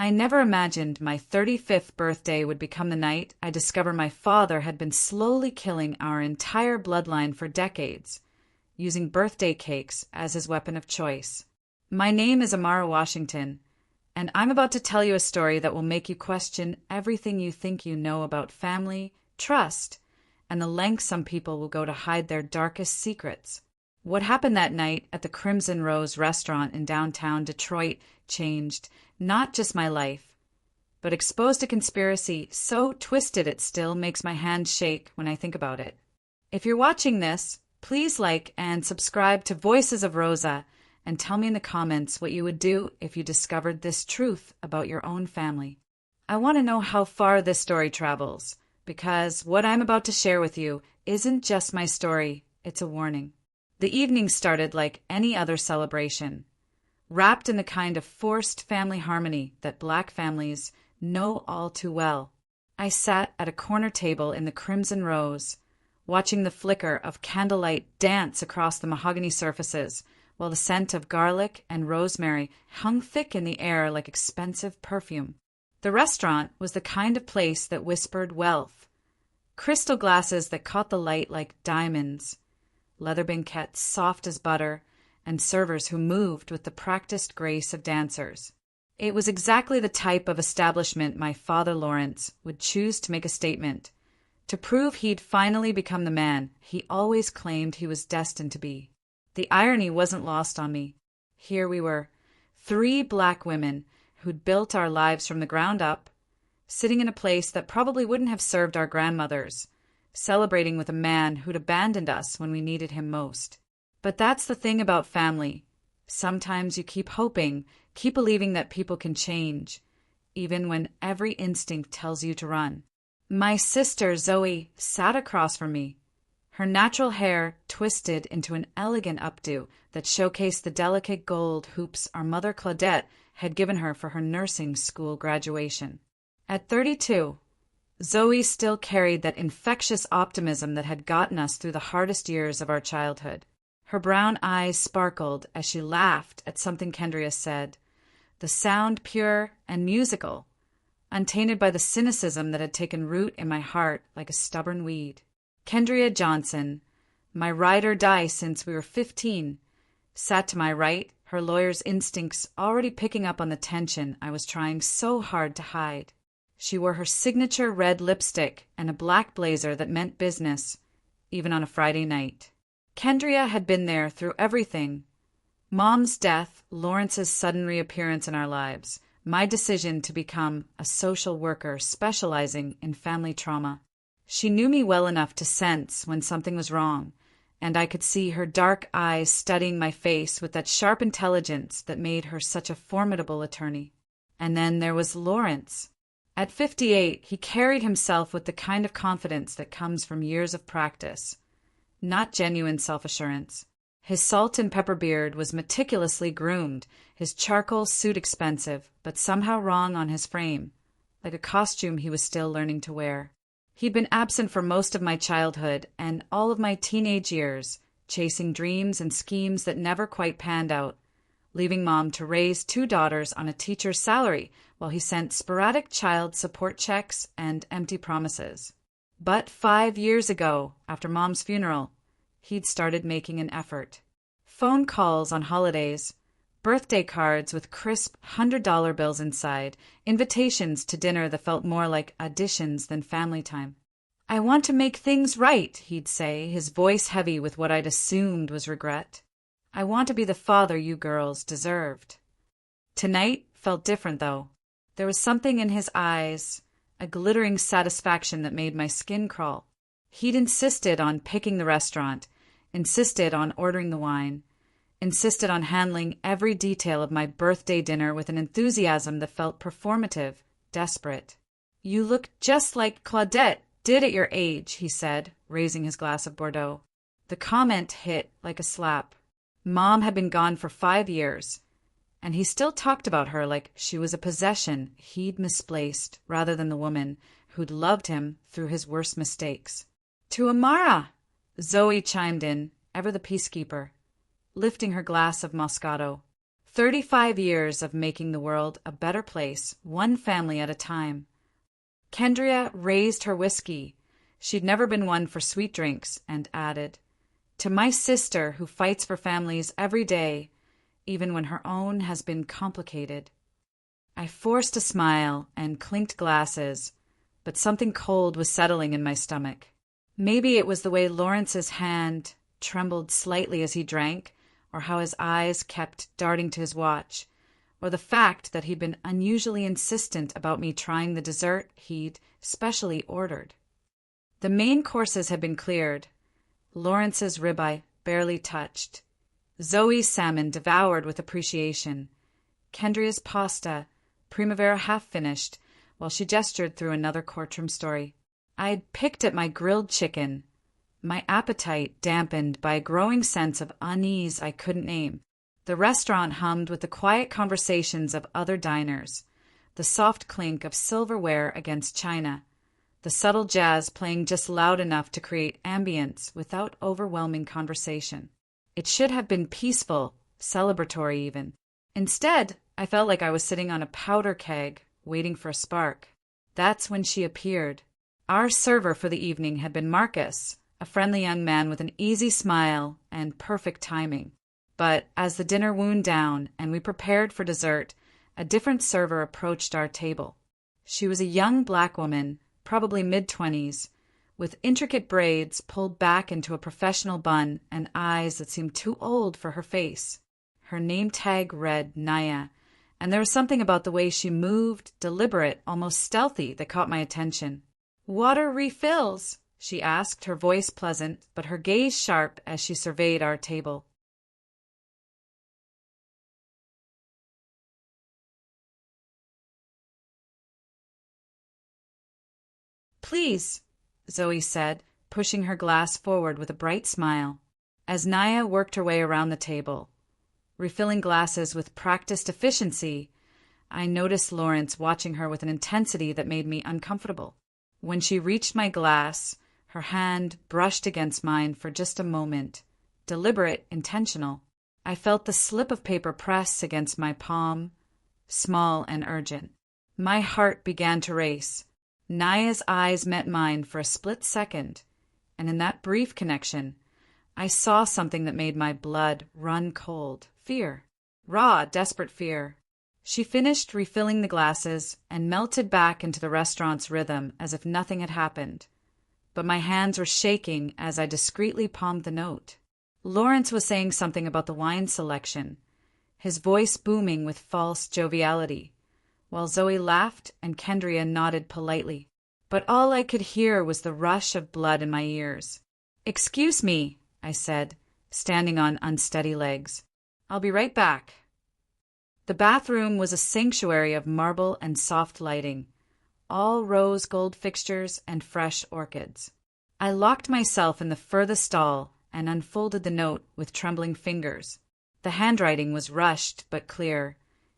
I never imagined my 35th birthday would become the night I discover my father had been slowly killing our entire bloodline for decades, using birthday cakes as his weapon of choice. My name is Amara Washington, and I'm about to tell you a story that will make you question everything you think you know about family, trust, and the lengths some people will go to hide their darkest secrets. What happened that night at the Crimson Rose restaurant in downtown Detroit changed not just my life, but exposed a conspiracy so twisted it still makes my hands shake when I think about it. If you're watching this, please like and subscribe to Voices of Rosa and tell me in the comments what you would do if you discovered this truth about your own family. I want to know how far this story travels, because what I'm about to share with you isn't just my story, it's a warning. The evening started like any other celebration, wrapped in the kind of forced family harmony that Black families know all too well. I sat at a corner table in the Crimson Rose, watching the flicker of candlelight dance across the mahogany surfaces, while the scent of garlic and rosemary hung thick in the air like expensive perfume. The restaurant was the kind of place that whispered wealth, crystal glasses that caught the light like diamonds, leather banquettes soft as butter, and servers who moved with the practiced grace of dancers. It was exactly the type of establishment my father Lawrence would choose to make a statement, to prove he'd finally become the man he always claimed he was destined to be. The irony wasn't lost on me. Here we were, 3 Black women who'd built our lives from the ground up, sitting in a place that probably wouldn't have served our grandmothers, celebrating with a man who'd abandoned us when we needed him most. But that's the thing about family. Sometimes you keep hoping, keep believing that people can change, even when every instinct tells you to run. My sister Zoe sat across from me, her natural hair twisted into an elegant updo that showcased the delicate gold hoops our mother Claudette had given her for her nursing school graduation. At 32, Zoe still carried that infectious optimism that had gotten us through the hardest years of our childhood. Her brown eyes sparkled as she laughed at something Kendria said, the sound pure and musical, untainted by the cynicism that had taken root in my heart like a stubborn weed. Kendria Johnson, my ride or die since we were 15, sat to my right, her lawyer's instincts already picking up on the tension I was trying so hard to hide. She wore her signature red lipstick and a black blazer that meant business, even on a Friday night. Kendria had been there through everything. Mom's death, Lawrence's sudden reappearance in our lives, my decision to become a social worker specializing in family trauma. She knew me well enough to sense when something was wrong, and I could see her dark eyes studying my face with that sharp intelligence that made her such a formidable attorney. And then there was Lawrence. At 58, he carried himself with the kind of confidence that comes from years of practice, not genuine self-assurance. His salt and pepper beard was meticulously groomed, his charcoal suit expensive, but somehow wrong on his frame, like a costume he was still learning to wear. He'd been absent for most of my childhood and all of my teenage years, chasing dreams and schemes that never quite panned out, leaving Mom to raise 2 daughters on a teacher's salary while he sent sporadic child support checks and empty promises. But 5 years ago, after Mom's funeral, he'd started making an effort. Phone calls on holidays, birthday cards with crisp $100 bills inside, invitations to dinner that felt more like auditions than family time. "I want to make things right," he'd say, his voice heavy with what I'd assumed was regret. "I want to be the father you girls deserved." Tonight felt different, though. There was something in his eyes, a glittering satisfaction that made my skin crawl. He'd insisted on picking the restaurant, insisted on ordering the wine, insisted on handling every detail of my birthday dinner with an enthusiasm that felt performative, desperate. "You look just like Claudette did at your age," he said, raising his glass of Bordeaux. The comment hit like a slap. Mom had been gone for 5 years, and he still talked about her like she was a possession he'd misplaced rather than the woman who'd loved him through his worst mistakes. "To Amara," Zoe chimed in, ever the peacekeeper, lifting her glass of Moscato. 35 years of making the world a better place, one family at a time. Kendria raised her whiskey. She'd never been one for sweet drinks, and added, "To my sister who fights for families every day, even when her own has been complicated." I forced a smile and clinked glasses, but something cold was settling in my stomach. Maybe it was the way Lawrence's hand trembled slightly as he drank, or how his eyes kept darting to his watch, or the fact that he'd been unusually insistent about me trying the dessert he'd specially ordered. The main courses had been cleared, Lawrence's ribeye barely touched, Zoe's salmon devoured with appreciation, Kendria's pasta, primavera half-finished, while she gestured through another courtroom story. I'd picked at my grilled chicken, my appetite dampened by a growing sense of unease I couldn't name. The restaurant hummed with the quiet conversations of other diners, the soft clink of silverware against china, the subtle jazz playing just loud enough to create ambience without overwhelming conversation. It should have been peaceful, celebratory even. Instead, I felt like I was sitting on a powder keg, waiting for a spark. That's when she appeared. Our server for the evening had been Marcus, a friendly young man with an easy smile and perfect timing. But as the dinner wound down and we prepared for dessert, a different server approached our table. She was a young black woman, probably mid-20s, with intricate braids pulled back into a professional bun and eyes that seemed too old for her face. Her name tag read Naya, and there was something about the way she moved, deliberate, almost stealthy, that caught my attention. "Water refills?" she asked, her voice pleasant, but her gaze sharp as she surveyed our table. "Please," Zoe said, pushing her glass forward with a bright smile. As Naya worked her way around the table, refilling glasses with practiced efficiency, I noticed Lawrence watching her with an intensity that made me uncomfortable. When she reached my glass, her hand brushed against mine for just a moment, deliberate, intentional. I felt the slip of paper press against my palm, small and urgent. My heart began to race. Naya's eyes met mine for a split second, and in that brief connection, I saw something that made my blood run cold. Fear. Raw, desperate fear. She finished refilling the glasses and melted back into the restaurant's rhythm as if nothing had happened. But my hands were shaking as I discreetly palmed the note. Lawrence was saying something about the wine selection, his voice booming with false joviality, while Zoe laughed and Kendria nodded politely. But all I could hear was the rush of blood in my ears. "Excuse me," I said, standing on unsteady legs. "I'll be right back." The bathroom was a sanctuary of marble and soft lighting, all rose gold fixtures and fresh orchids. I locked myself in the furthest stall and unfolded the note with trembling fingers. The handwriting was rushed but clear.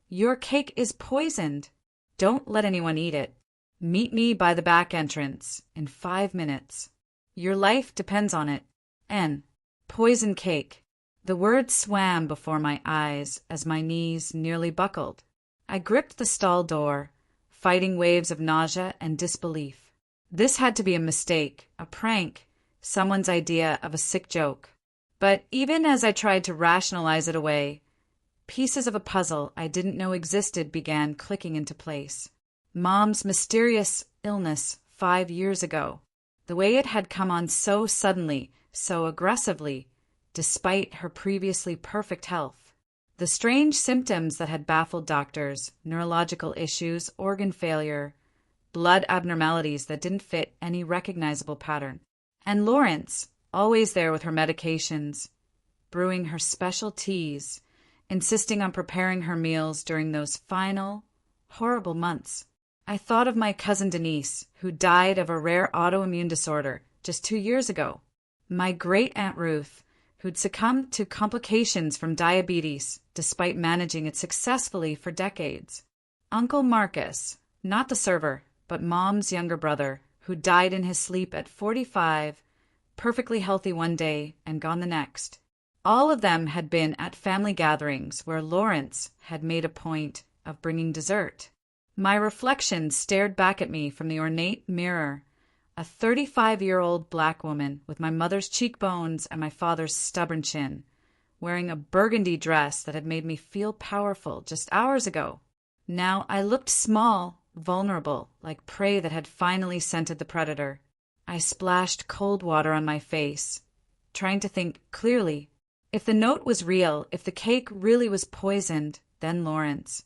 "Your cake is poisoned. Don't let anyone eat it. Meet me by the back entrance in 5 minutes. Your life depends on it. N. Poison cake." The words swam before my eyes as my knees nearly buckled. I gripped the stall door, fighting waves of nausea and disbelief. This had to be a mistake, a prank, someone's idea of a sick joke. But even as I tried to rationalize it away, pieces of a puzzle I didn't know existed began clicking into place. Mom's mysterious illness 5 years ago. The way it had come on so suddenly, so aggressively, despite her previously perfect health. The strange symptoms that had baffled doctors, neurological issues, organ failure, blood abnormalities that didn't fit any recognizable pattern. And Lawrence, always there with her medications, brewing her special teas, insisting on preparing her meals during those final, horrible months. I thought of my cousin Denise, who died of a rare autoimmune disorder just 2 years ago. My great-aunt Ruth, who'd succumbed to complications from diabetes despite managing it successfully for decades. Uncle Marcus, not the server, but Mom's younger brother, who died in his sleep at 45, perfectly healthy one day and gone the next. All of them had been at family gatherings where Lawrence had made a point of bringing dessert. My reflection stared back at me from the ornate mirror, a 35-year-old black woman with my mother's cheekbones and my father's stubborn chin, wearing a burgundy dress that had made me feel powerful just hours ago. Now I looked small, vulnerable, like prey that had finally scented the predator. I splashed cold water on my face, trying to think clearly. If the note was real, if the cake really was poisoned, then Lawrence,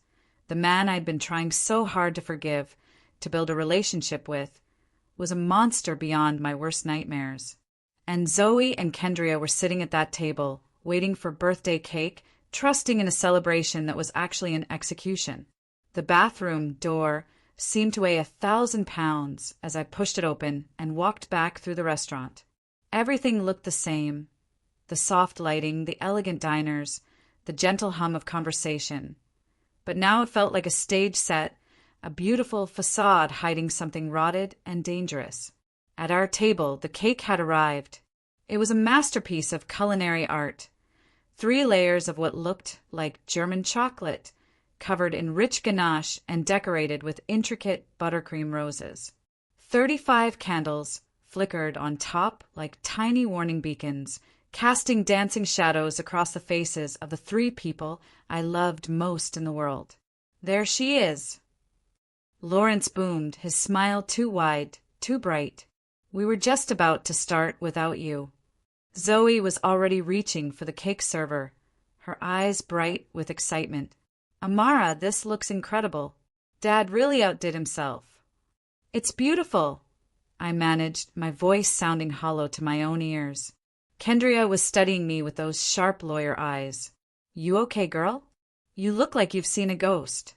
the man I'd been trying so hard to forgive, to build a relationship with, was a monster beyond my worst nightmares. And Zoe and Kendria were sitting at that table, waiting for birthday cake, trusting in a celebration that was actually an execution. The bathroom door seemed to weigh 1,000 pounds as I pushed it open and walked back through the restaurant. Everything looked the same. The soft lighting, the elegant diners, the gentle hum of conversation. But now it felt like a stage set, a beautiful facade hiding something rotted and dangerous. At our table, the cake had arrived. It was a masterpiece of culinary art. 3 layers of what looked like German chocolate, covered in rich ganache and decorated with intricate buttercream roses. 35 candles flickered on top like tiny warning beacons, casting dancing shadows across the faces of the 3 people I loved most in the world. There she is. Lawrence boomed, his smile too wide, too bright. We were just about to start without you. Zoe was already reaching for the cake server, her eyes bright with excitement. Amara, this looks incredible. Dad really outdid himself. It's beautiful, I managed, my voice sounding hollow to my own ears. Kendria was studying me with those sharp lawyer eyes. You okay, girl? You look like you've seen a ghost.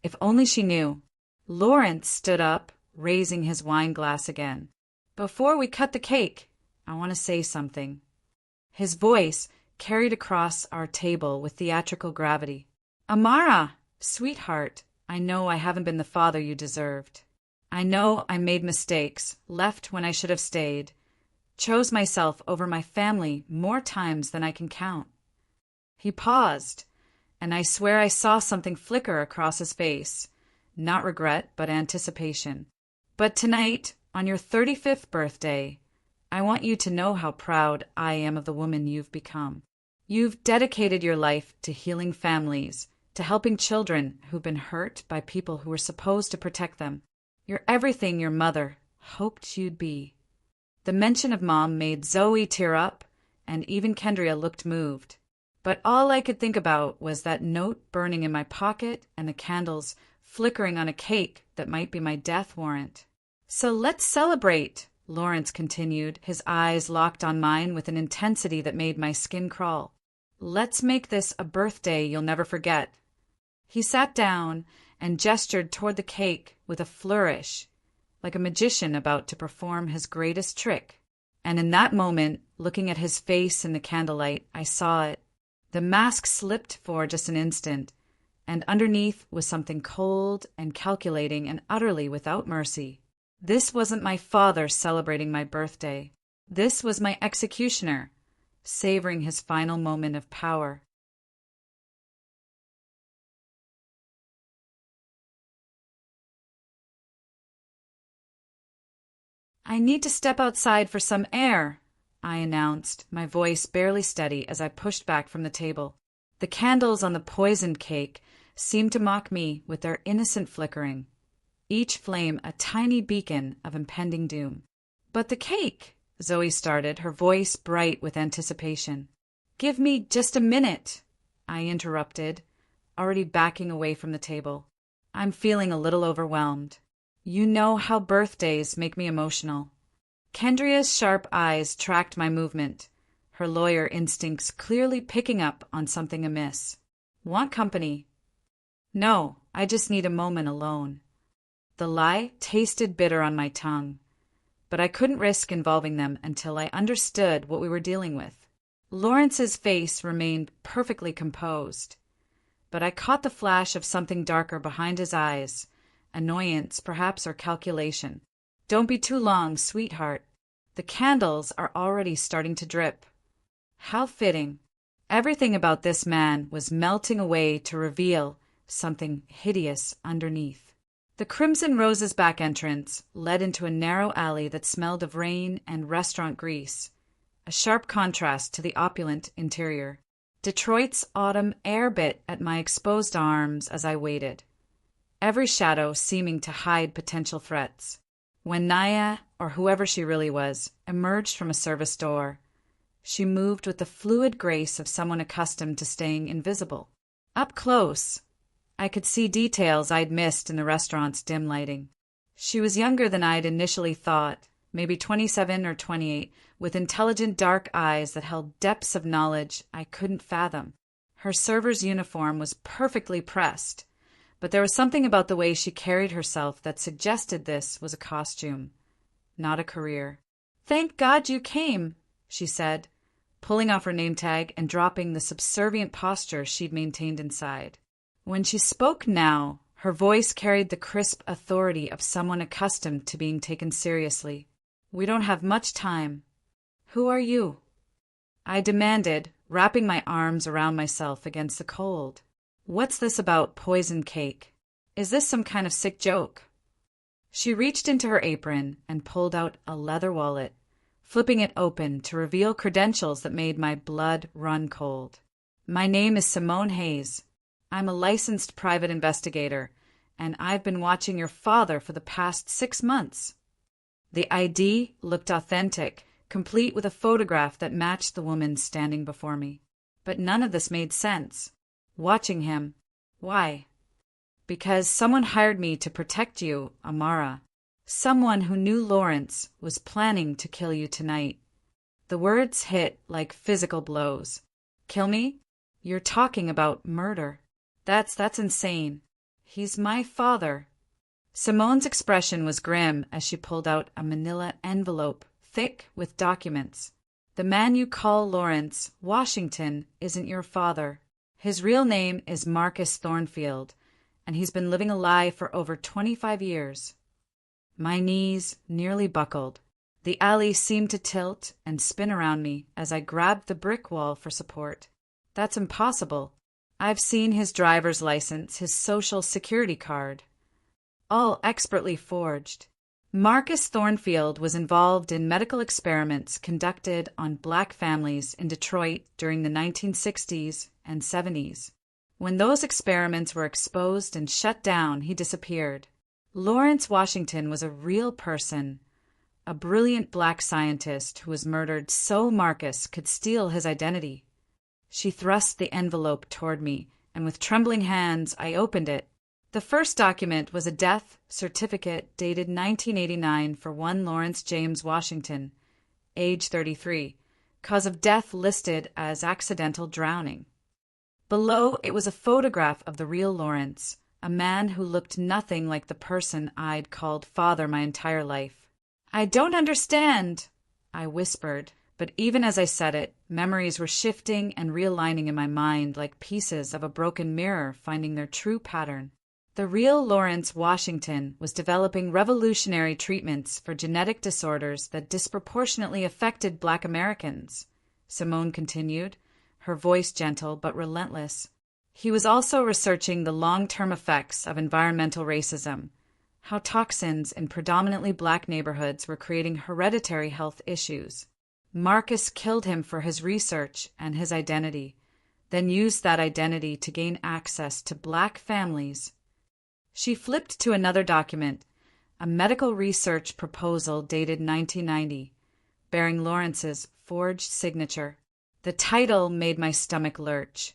If only she knew. Lawrence stood up, raising his wine glass again. Before we cut the cake, I want to say something. His voice carried across our table with theatrical gravity. Amara, sweetheart, I know I haven't been the father you deserved. I know I made mistakes, left when I should have stayed, chose myself over my family more times than I can count. He paused, and I swear I saw something flicker across his face. Not regret, but anticipation. But tonight, on your 35th birthday, I want you to know how proud I am of the woman you've become. You've dedicated your life to healing families, to helping children who've been hurt by people who were supposed to protect them. You're everything your mother hoped you'd be. The mention of Mom made Zoe tear up, and even Kendria looked moved. But all I could think about was that note burning in my pocket and the candles flickering on a cake that might be my death warrant. So let's celebrate, Lawrence continued, his eyes locked on mine with an intensity that made my skin crawl. Let's make this a birthday you'll never forget. He sat down and gestured toward the cake with a flourish, like a magician about to perform his greatest trick. And in that moment, looking at his face in the candlelight, I saw it. The mask slipped for just an instant, and underneath was something cold and calculating and utterly without mercy. This wasn't my father celebrating my birthday. This was my executioner, savoring his final moment of power. I need to step outside for some air, I announced, my voice barely steady as I pushed back from the table. The candles on the poisoned cake seemed to mock me with their innocent flickering, each flame a tiny beacon of impending doom. But the cake, Zoe started, her voice bright with anticipation. Give me just a minute, I interrupted, already backing away from the table. I'm feeling a little overwhelmed. You know how birthdays make me emotional. Kendria's sharp eyes tracked my movement, her lawyer instincts clearly picking up on something amiss. Want company? No, I just need a moment alone. The lie tasted bitter on my tongue, but I couldn't risk involving them until I understood what we were dealing with. Lawrence's face remained perfectly composed, but I caught the flash of something darker behind his eyes, annoyance perhaps, or calculation. Don't be too long, sweetheart. The candles are already starting to drip. How fitting. Everything about this man was melting away to reveal something hideous underneath. The Crimson Rose's back entrance led into a narrow alley that smelled of rain and restaurant grease, a sharp contrast to the opulent interior. Detroit's autumn air bit at my exposed arms as I waited, every shadow seeming to hide potential threats. When Naya, or whoever she really was, emerged from a service door, she moved with the fluid grace of someone accustomed to staying invisible. Up close, I could see details I'd missed in the restaurant's dim lighting. She was younger than I'd initially thought, maybe 27 or 28, with intelligent dark eyes that held depths of knowledge I couldn't fathom. Her server's uniform was perfectly pressed, but there was something about the way she carried herself that suggested this was a costume, not a career. "Thank God you came," she said, pulling off her name tag and dropping the subservient posture she'd maintained inside. When she spoke now, her voice carried the crisp authority of someone accustomed to being taken seriously. "We don't have much time. Who are you?" I demanded, wrapping my arms around myself against the cold. "What's this about poison cake? Is this some kind of sick joke?" She reached into her apron and pulled out a leather wallet, flipping it open to reveal credentials that made my blood run cold. "My name is Simone Hayes. I'm a licensed private investigator, and I've been watching your father for the past 6 months." The ID looked authentic, complete with a photograph that matched the woman standing before me. But none of this made sense. Watching him. Why? "Because someone hired me to protect you, Amara. Someone who knew Lawrence was planning to kill you tonight." The words hit like physical blows. "Kill me? You're talking about murder. That's insane. He's my father." Simone's expression was grim as she pulled out a manila envelope, thick with documents. "The man you call Lawrence Washington isn't your father. His real name is Marcus Thornfield, and he's been living a lie for over 25 years. My knees nearly buckled. The alley seemed to tilt and spin around me as I grabbed the brick wall for support. That's impossible. I've seen his driver's license, his social security card, all expertly forged. Marcus Thornfield was involved in medical experiments conducted on black families in Detroit during the 1960s and 70s. When those experiments were exposed and shut down, he disappeared. Lawrence Washington was a real person, a brilliant black scientist who was murdered so Marcus could steal his identity. She thrust the envelope toward me, and with trembling hands I opened it. The first document was a death certificate dated 1989 for one Lawrence James Washington, age 33, cause of death listed as accidental drowning. Below it was a photograph of the real Lawrence, a man who looked nothing like the person I'd called father my entire life. "I don't understand," I whispered, but even as I said it, memories were shifting and realigning in my mind like pieces of a broken mirror finding their true pattern. The real Lawrence Washington was developing revolutionary treatments for genetic disorders that disproportionately affected Black Americans, Simone continued, her voice gentle but relentless. He was also researching the long-term effects of environmental racism, how toxins in predominantly Black neighborhoods were creating hereditary health issues. Marcus killed him for his research and his identity, then used that identity to gain access to Black families. She flipped to another document, a medical research proposal dated 1990, bearing Lawrence's forged signature. The title made my stomach lurch.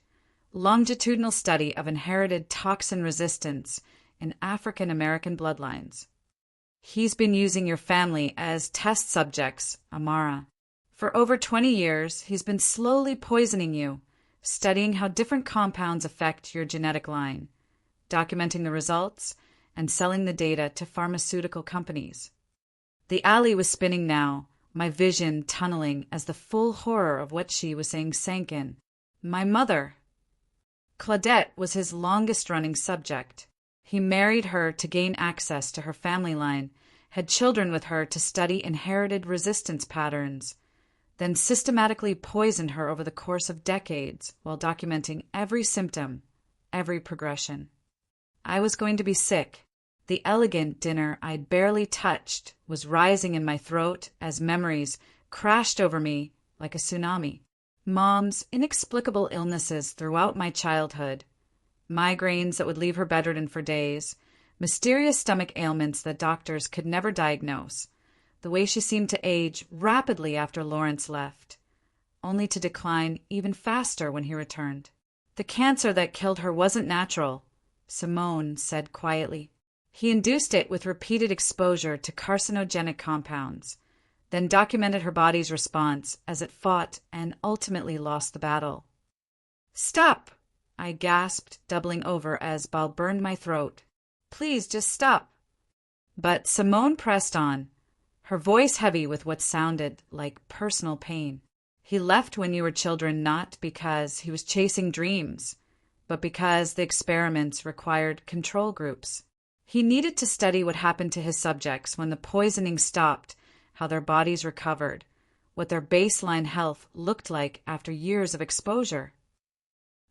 Longitudinal Study of Inherited Toxin Resistance in African American Bloodlines. "He's been using your family as test subjects, Amara. For over 20 years, he's been slowly poisoning you, studying how different compounds affect your genetic line, documenting the results, and selling the data to pharmaceutical companies." The alley was spinning now, my vision tunneling as the full horror of what she was saying sank in. My mother. Claudette was his longest-running subject. He married her to gain access to her family line, had children with her to study inherited resistance patterns. then systematically poisoned her over the course of decades while documenting every symptom, every progression. I was going to be sick. The elegant dinner I'd barely touched was rising in my throat as memories crashed over me like a tsunami. Mom's inexplicable illnesses throughout my childhood, migraines that would leave her bedridden for days, mysterious stomach ailments that doctors could never diagnose, the way she seemed to age rapidly after Lawrence left, only to decline even faster when he returned. The cancer that killed her wasn't natural, Simone said quietly. He induced it with repeated exposure to carcinogenic compounds, then documented her body's response as it fought and ultimately lost the battle. "Stop!" I gasped, doubling over as Bal burned my throat. "Please, just stop." But Simone pressed on, her voice heavy with what sounded like personal pain. "He left when you were children not because he was chasing dreams, but because the experiments required control groups. He needed to study what happened to his subjects when the poisoning stopped, how their bodies recovered, what their baseline health looked like after years of exposure."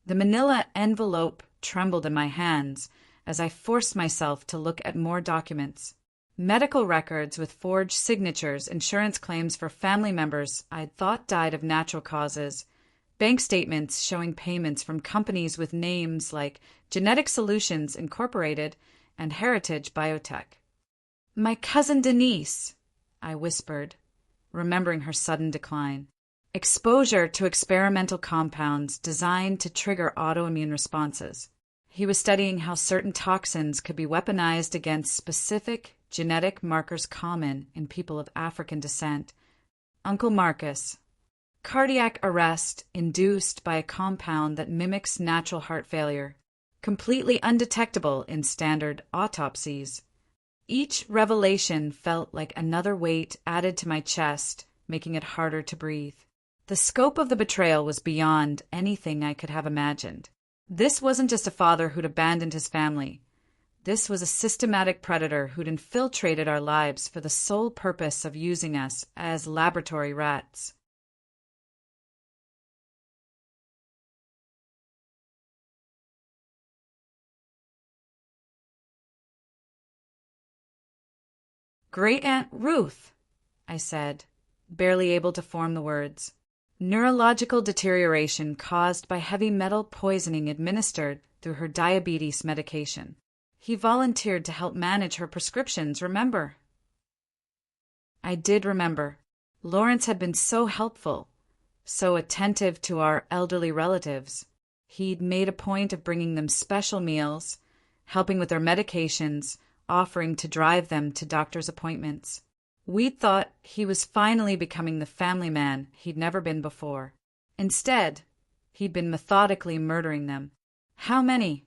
The manila envelope trembled in my hands as I forced myself to look at more documents. Medical records with forged signatures, insurance claims for family members I'd thought died of natural causes, bank statements showing payments from companies with names like Genetic Solutions Incorporated and Heritage Biotech. "My cousin Denise," I whispered, remembering her sudden decline. Exposure to experimental compounds designed to trigger autoimmune responses. He was studying how certain toxins could be weaponized against specific genetic markers common in people of African descent. Uncle Marcus. Cardiac arrest induced by a compound that mimics natural heart failure, completely undetectable in standard autopsies. Each revelation felt like another weight added to my chest, making it harder to breathe. The scope of the betrayal was beyond anything I could have imagined. This wasn't just a father who'd abandoned his family. This was a systematic predator who'd infiltrated our lives for the sole purpose of using us as laboratory rats. "Great Aunt Ruth," I said, barely able to form the words. "Neurological deterioration caused by heavy metal poisoning administered through her diabetes medication. He volunteered to help manage her prescriptions, remember?" I did remember. Lawrence had been so helpful, so attentive to our elderly relatives. He'd made a point of bringing them special meals, helping with their medications, offering to drive them to doctor's appointments. We'd thought he was finally becoming the family man he'd never been before. Instead, he'd been methodically murdering them. "How many?"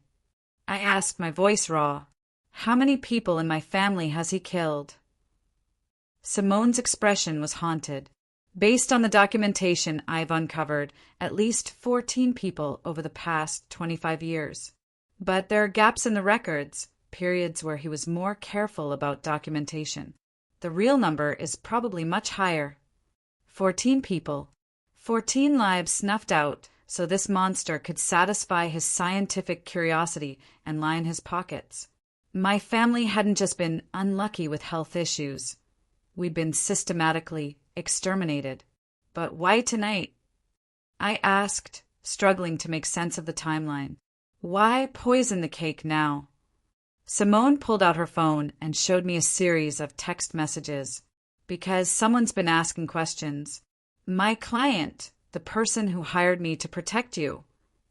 I asked, my voice raw. "How many people in my family has he killed?" Simone's expression was haunted. "Based on the documentation I've uncovered, at least 14 people over the past 25 years. But there are gaps in the records, periods where he was more careful about documentation. The real number is probably much higher. 14 people. 14 lives snuffed out so this monster could satisfy his scientific curiosity and line his pockets. My family hadn't just been unlucky with health issues. We'd been systematically exterminated. But why tonight?" I asked, struggling to make sense of the timeline. "Why poison the cake now?" Simone pulled out her phone and showed me a series of text messages. "Because someone's been asking questions. My client, the person who hired me to protect you,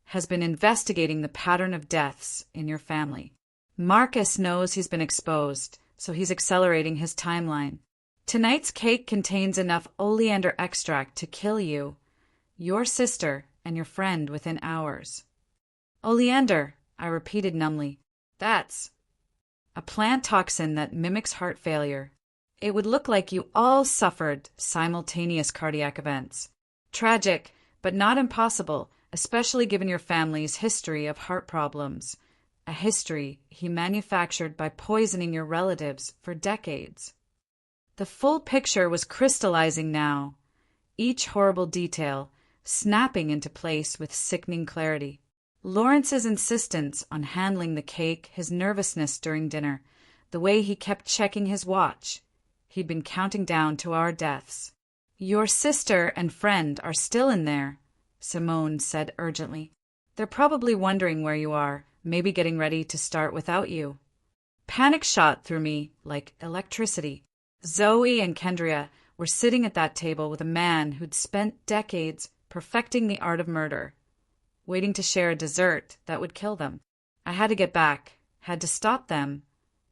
has been investigating the pattern of deaths in your family. Marcus knows he's been exposed, so he's accelerating his timeline. Tonight's cake contains enough oleander extract to kill you, your sister, and your friend within hours." "Oleander," I repeated numbly. "That's a plant toxin that mimics heart failure. It would look like you all suffered simultaneous cardiac events. Tragic, but not impossible, especially given your family's history of heart problems. A history he manufactured by poisoning your relatives for decades." The full picture was crystallizing now. each horrible detail snapping into place with sickening clarity. Lawrence's insistence on handling the cake, his nervousness during dinner, the way he kept checking his watch. He'd been counting down to our deaths. "Your sister and friend are still in there," Simone said urgently. "They're probably wondering where you are, maybe getting ready to start without you." Panic shot through me like electricity. Zoe and Kendria were sitting at that table with a man who'd spent decades perfecting the art of murder, waiting to share a dessert that would kill them. I had to get back, had to stop them,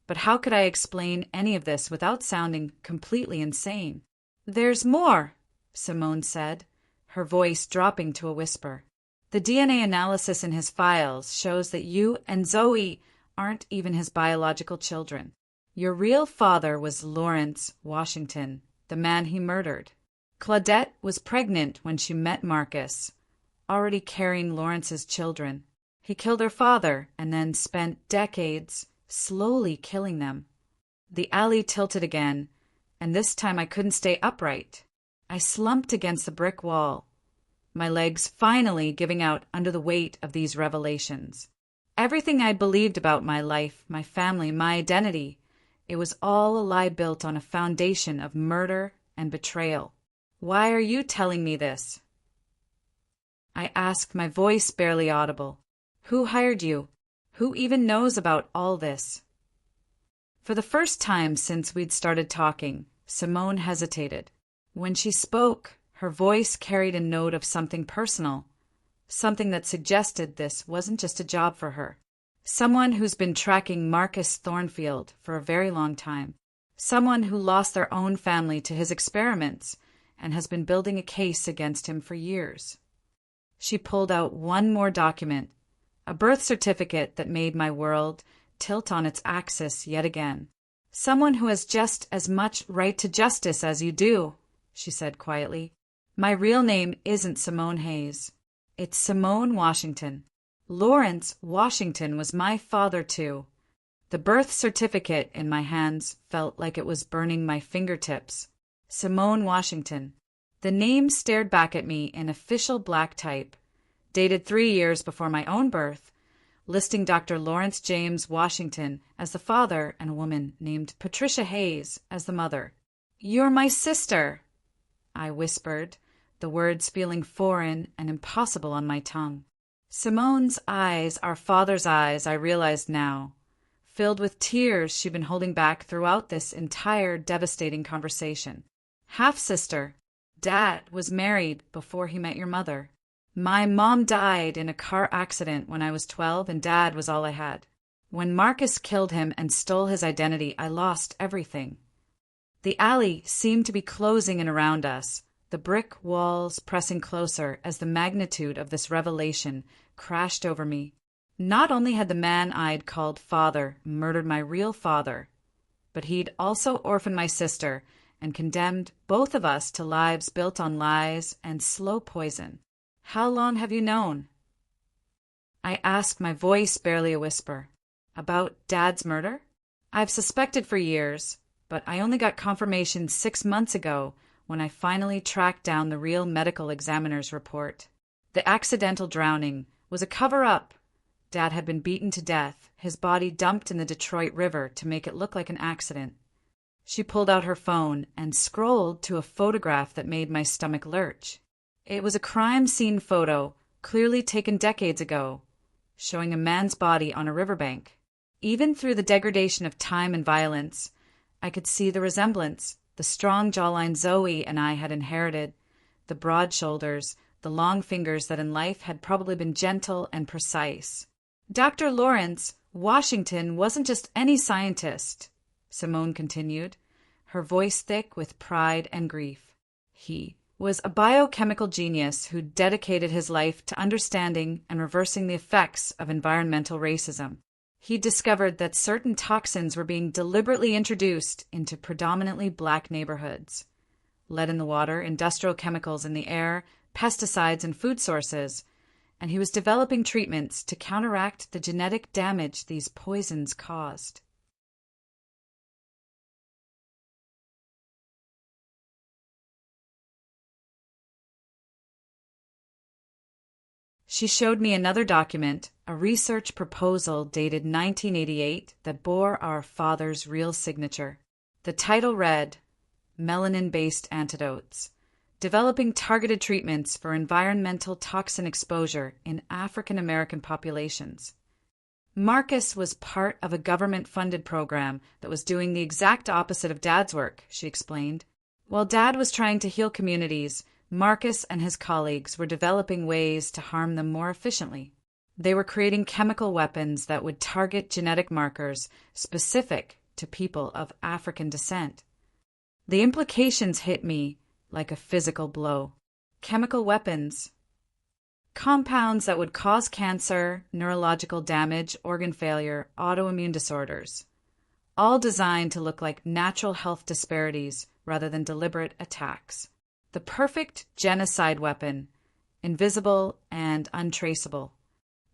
but how could I explain any of this without sounding completely insane? "There's more," Simone said, her voice dropping to a whisper. "The DNA analysis in his files shows that you and Zoe aren't even his biological children. Your real father was Lawrence Washington, the man he murdered. Claudette was pregnant when she met Marcus, already carrying Lawrence's children. He killed her father and then spent decades slowly killing them." The alley tilted again, and this time I couldn't stay upright. I slumped against the brick wall, my legs finally giving out under the weight of these revelations. Everything I believed about my life, my family, my identity, it was all a lie built on a foundation of murder and betrayal. "Why are you telling me this?" I asked, my voice barely audible. "Who hired you? Who even knows about all this?" For the first time since we'd started talking, Simone hesitated. When she spoke, her voice carried a note of something personal, something that suggested this wasn't just a job for her. Someone who's been tracking Marcus Thornfield for a very long time. Someone who lost their own family to his experiments and has been building a case against him for years. She pulled out one more document, a birth certificate that made my world tilt on its axis yet again. "Someone who has just as much right to justice as you do," she said quietly. "My real name isn't Simone Hayes. It's Simone Washington. Lawrence Washington was my father, too." The birth certificate in my hands felt like it was burning my fingertips. Simone Washington. The name stared back at me in official black type, dated 3 years before my own birth, listing Dr. Lawrence James Washington as the father and a woman named Patricia Hayes as the mother. "You're my sister," I whispered, the words feeling foreign and impossible on my tongue. Simone's eyes, our father's eyes, I realized now, filled with tears she'd been holding back throughout this entire devastating conversation. "Half-sister. Dad was married before he met your mother. My mom died in a car accident when I was 12 and Dad was all I had. When Marcus killed him and stole his identity, I lost everything." The alley seemed to be closing in around us, the brick walls pressing closer as the magnitude of this revelation crashed over me. Not only had the man I'd called father murdered my real father, but he'd also orphaned my sister and condemned both of us to lives built on lies and slow poison. "How long have you known?" I asked, my voice barely a whisper. "About Dad's murder?" "I've suspected for years, but I only got confirmation 6 months ago when I finally tracked down the real medical examiner's report. The accidental drowning was a cover-up. Dad had been beaten to death, his body dumped in the Detroit River to make it look like an accident." She pulled out her phone and scrolled to a photograph that made my stomach lurch. It was a crime scene photo, clearly taken decades ago, showing a man's body on a riverbank. Even through the degradation of time and violence, I could see the resemblance, the strong jawline Zoe and I had inherited, the broad shoulders, the long fingers that in life had probably been gentle and precise. "Dr. Lawrence Washington wasn't just any scientist," Simone continued, her voice thick with pride and grief. "He was a biochemical genius who dedicated his life to understanding and reversing the effects of environmental racism. He discovered that certain toxins were being deliberately introduced into predominantly black neighborhoods. Lead in the water, industrial chemicals in the air, pesticides in food sources, and he was developing treatments to counteract the genetic damage these poisons caused." She showed me another document, a research proposal dated 1988 that bore our father's real signature. The title read, Melanin-Based Antidotes, Developing Targeted Treatments for Environmental Toxin Exposure in African American Populations. Marcus was part of a government-funded program that was doing the exact opposite of Dad's work, she explained. While Dad was trying to heal communities, Marcus and his colleagues were developing ways to harm them more efficiently. They were creating chemical weapons that would target genetic markers specific to people of African descent. The implications hit me like a physical blow. Chemical weapons. Compounds that would cause cancer, neurological damage, organ failure, autoimmune disorders. All designed to look like natural health disparities rather than deliberate attacks. The perfect genocide weapon, invisible and untraceable.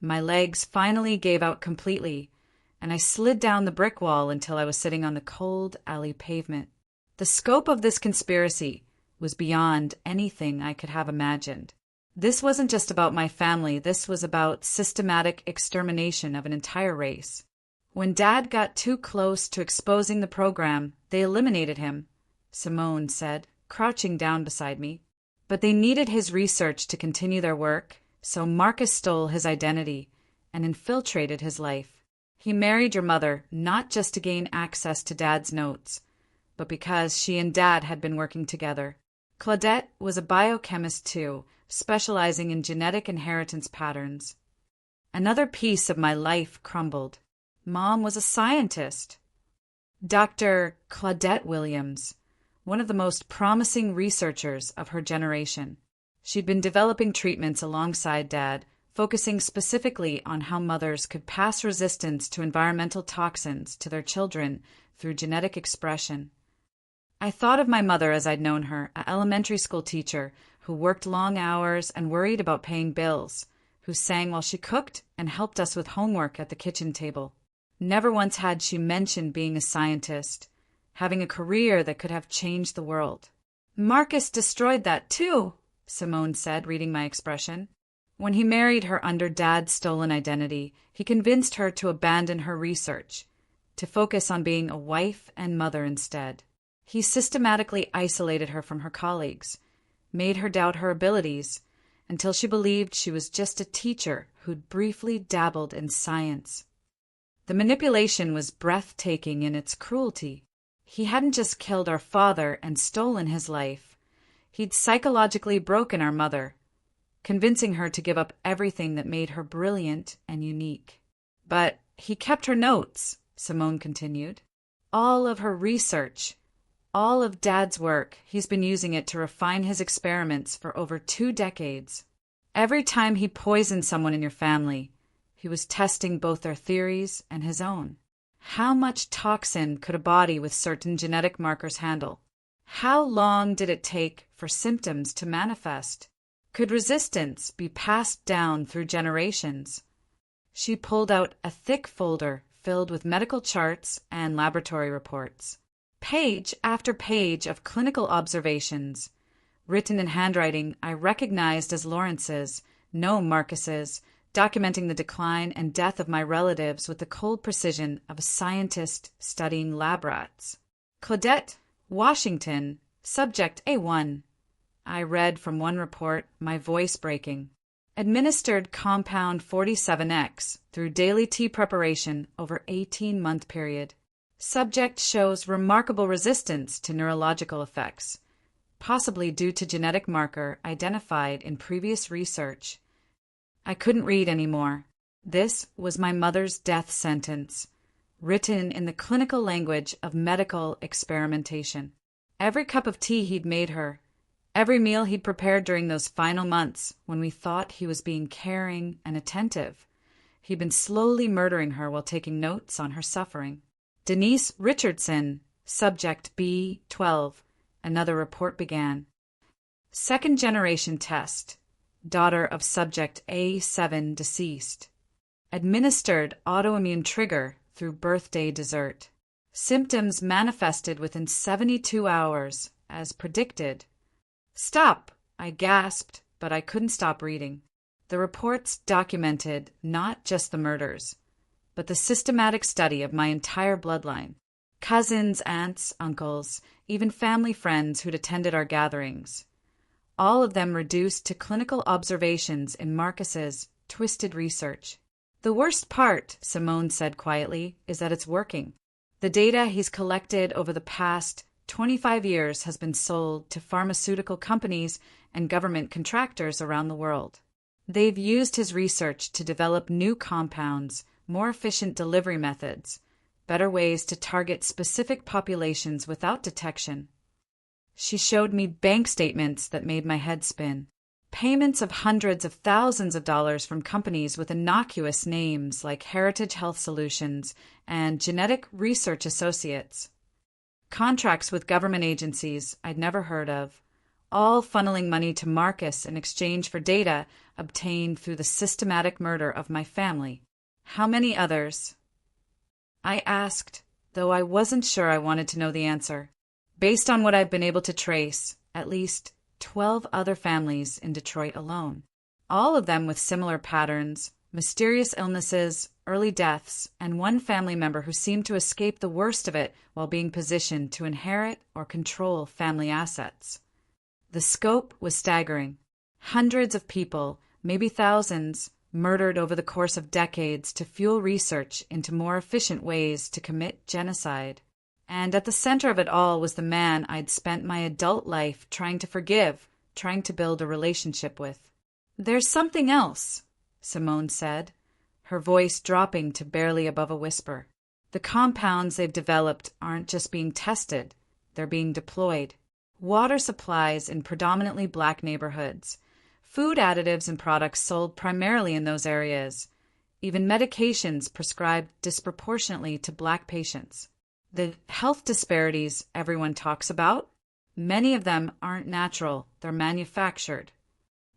My legs finally gave out completely, and I slid down the brick wall until I was sitting on the cold alley pavement. The scope of this conspiracy was beyond anything I could have imagined. This wasn't just about my family, this was about systematic extermination of an entire race. When Dad got too close to exposing the program, they eliminated him, Simone said, crouching down beside me. But they needed his research to continue their work, so Marcus stole his identity and infiltrated his life. He married your mother not just to gain access to Dad's notes, but because she and Dad had been working together. Claudette was a biochemist too, specializing in genetic inheritance patterns. Another piece of my life crumbled. Mom was a scientist. Dr. Claudette Williams, one of the most promising researchers of her generation. She'd been developing treatments alongside Dad, focusing specifically on how mothers could pass resistance to environmental toxins to their children through genetic expression. I thought of my mother as I'd known her, an elementary school teacher who worked long hours and worried about paying bills, who sang while she cooked and helped us with homework at the kitchen table. Never once had she mentioned being a scientist, having a career that could have changed the world. Marcus destroyed that too, Simone said, reading my expression. When he married her under Dad's stolen identity, he convinced her to abandon her research, to focus on being a wife and mother instead. He systematically isolated her from her colleagues, made her doubt her abilities, until she believed she was just a teacher who'd briefly dabbled in science. The manipulation was breathtaking in its cruelty. He hadn't just killed our father and stolen his life. He'd psychologically broken our mother, convincing her to give up everything that made her brilliant and unique. But he kept her notes, Simone continued. All of her research, all of Dad's work, he's been using it to refine his experiments for over 2 decades. Every time he poisoned someone in your family, he was testing both their theories and his own. How much toxin could a body with certain genetic markers handle? How long did it take for symptoms to manifest? Could resistance be passed down through generations? She pulled out a thick folder filled with medical charts and laboratory reports. Page after page of clinical observations, written in handwriting I recognized as Lawrence's, no Marcus's, documenting the decline and death of my relatives with the cold precision of a scientist studying lab rats. Claudette, Washington, subject A1. I read from one report, my voice breaking. Administered compound 47X through daily tea preparation over 18-month period. Subject shows remarkable resistance to neurological effects, possibly due to genetic marker identified in previous research. I couldn't read anymore. This was my mother's death sentence, written in the clinical language of medical experimentation. Every cup of tea he'd made her, every meal he'd prepared during those final months when we thought he was being caring and attentive, he'd been slowly murdering her while taking notes on her suffering. Denise Richardson, subject B12, another report began. Second generation test, daughter of subject A7 deceased. Administered autoimmune trigger through birthday dessert. Symptoms manifested within 72 hours, as predicted. Stop, I gasped, but I couldn't stop reading. The reports documented not just the murders, but the systematic study of my entire bloodline. Cousins, aunts, uncles, even family friends who'd attended our gatherings. All of them reduced to clinical observations in Marcus's twisted research. The worst part, Simone said quietly, is that it's working. The data he's collected over the past 25 years has been sold to pharmaceutical companies and government contractors around the world. They've used his research to develop new compounds, more efficient delivery methods, better ways to target specific populations without detection. She showed me bank statements that made my head spin. Payments of hundreds of thousands of dollars from companies with innocuous names like Heritage Health Solutions and Genetic Research Associates. Contracts with government agencies I'd never heard of, all funneling money to Marcus in exchange for data obtained through the systematic murder of my family. How many others? I asked, though I wasn't sure I wanted to know the answer. Based on what I've been able to trace, at least 12 other families in Detroit alone. All of them with similar patterns, mysterious illnesses, early deaths, and one family member who seemed to escape the worst of it while being positioned to inherit or control family assets. The scope was staggering. Hundreds of people, maybe thousands, murdered over the course of decades to fuel research into more efficient ways to commit genocide. And at the center of it all was the man I'd spent my adult life trying to forgive, trying to build a relationship with. "There's something else," Simone said, her voice dropping to barely above a whisper. "The compounds they've developed aren't just being tested, they're being deployed. Water supplies in predominantly black neighborhoods, food additives and products sold primarily in those areas, even medications prescribed disproportionately to black patients. The health disparities everyone talks about, many of them aren't natural, they're manufactured."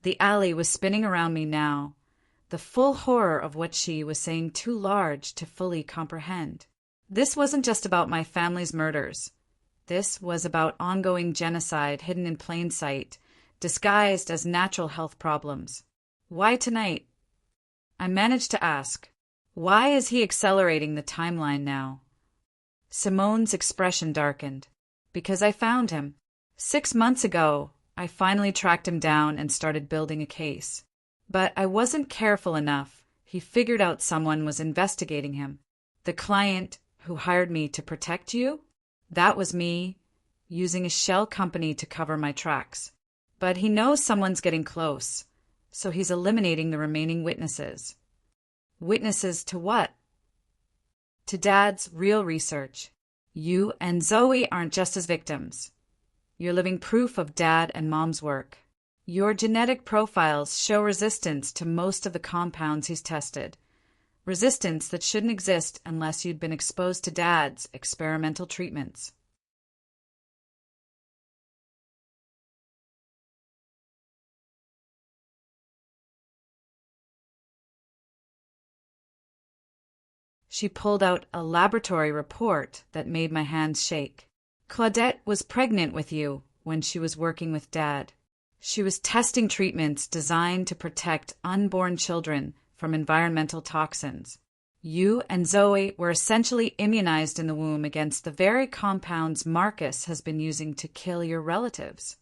The alley was spinning around me now, the full horror of what she was saying too large to fully comprehend. This wasn't just about my family's murders. This was about ongoing genocide hidden in plain sight, disguised as natural health problems. Why tonight? I managed to ask, why is he accelerating the timeline now? Simone's expression darkened. Because I found him. 6 months ago, I finally tracked him down and started building a case. But I wasn't careful enough. He figured out someone was investigating him. The client who hired me to protect you? That was me, using a shell company to cover my tracks. But he knows someone's getting close, so he's eliminating the remaining witnesses. Witnesses to what? To Dad's real research. You and Zoe aren't just his victims. You're living proof of Dad and Mom's work. Your genetic profiles show resistance to most of the compounds he's tested. Resistance that shouldn't exist unless you'd been exposed to Dad's experimental treatments. She pulled out a laboratory report that made my hands shake. Claudette was pregnant with you when she was working with Dad. She was testing treatments designed to protect unborn children from environmental toxins. You and Zoe were essentially immunized in the womb against the very compounds Marcus has been using to kill your relatives.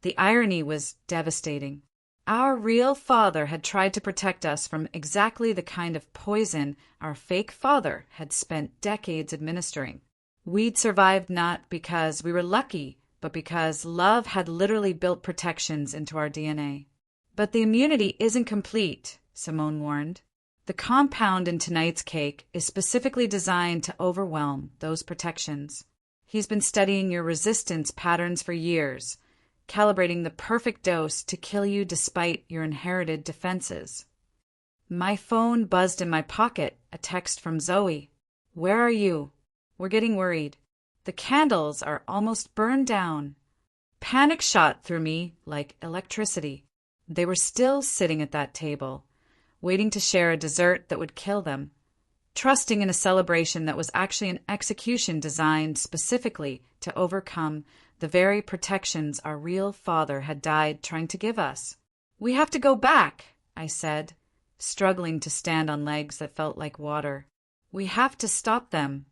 The irony was devastating. Our real father had tried to protect us from exactly the kind of poison our fake father had spent decades administering. We'd survived not because we were lucky, but because love had literally built protections into our DNA. But the immunity isn't complete, Simone warned. The compound in tonight's cake is specifically designed to overwhelm those protections. He's been studying your resistance patterns for years, calibrating the perfect dose to kill you despite your inherited defenses. My phone buzzed in my pocket, a text from Zoe. "Where are you? We're getting worried. The candles are almost burned down." Panic shot through me like electricity. They were still sitting at that table, waiting to share a dessert that would kill them, trusting in a celebration that was actually an execution designed specifically to overcome the very protections our real father had died trying to give us. "We have to go back," I said, struggling to stand on legs that felt like water. We have to stop them.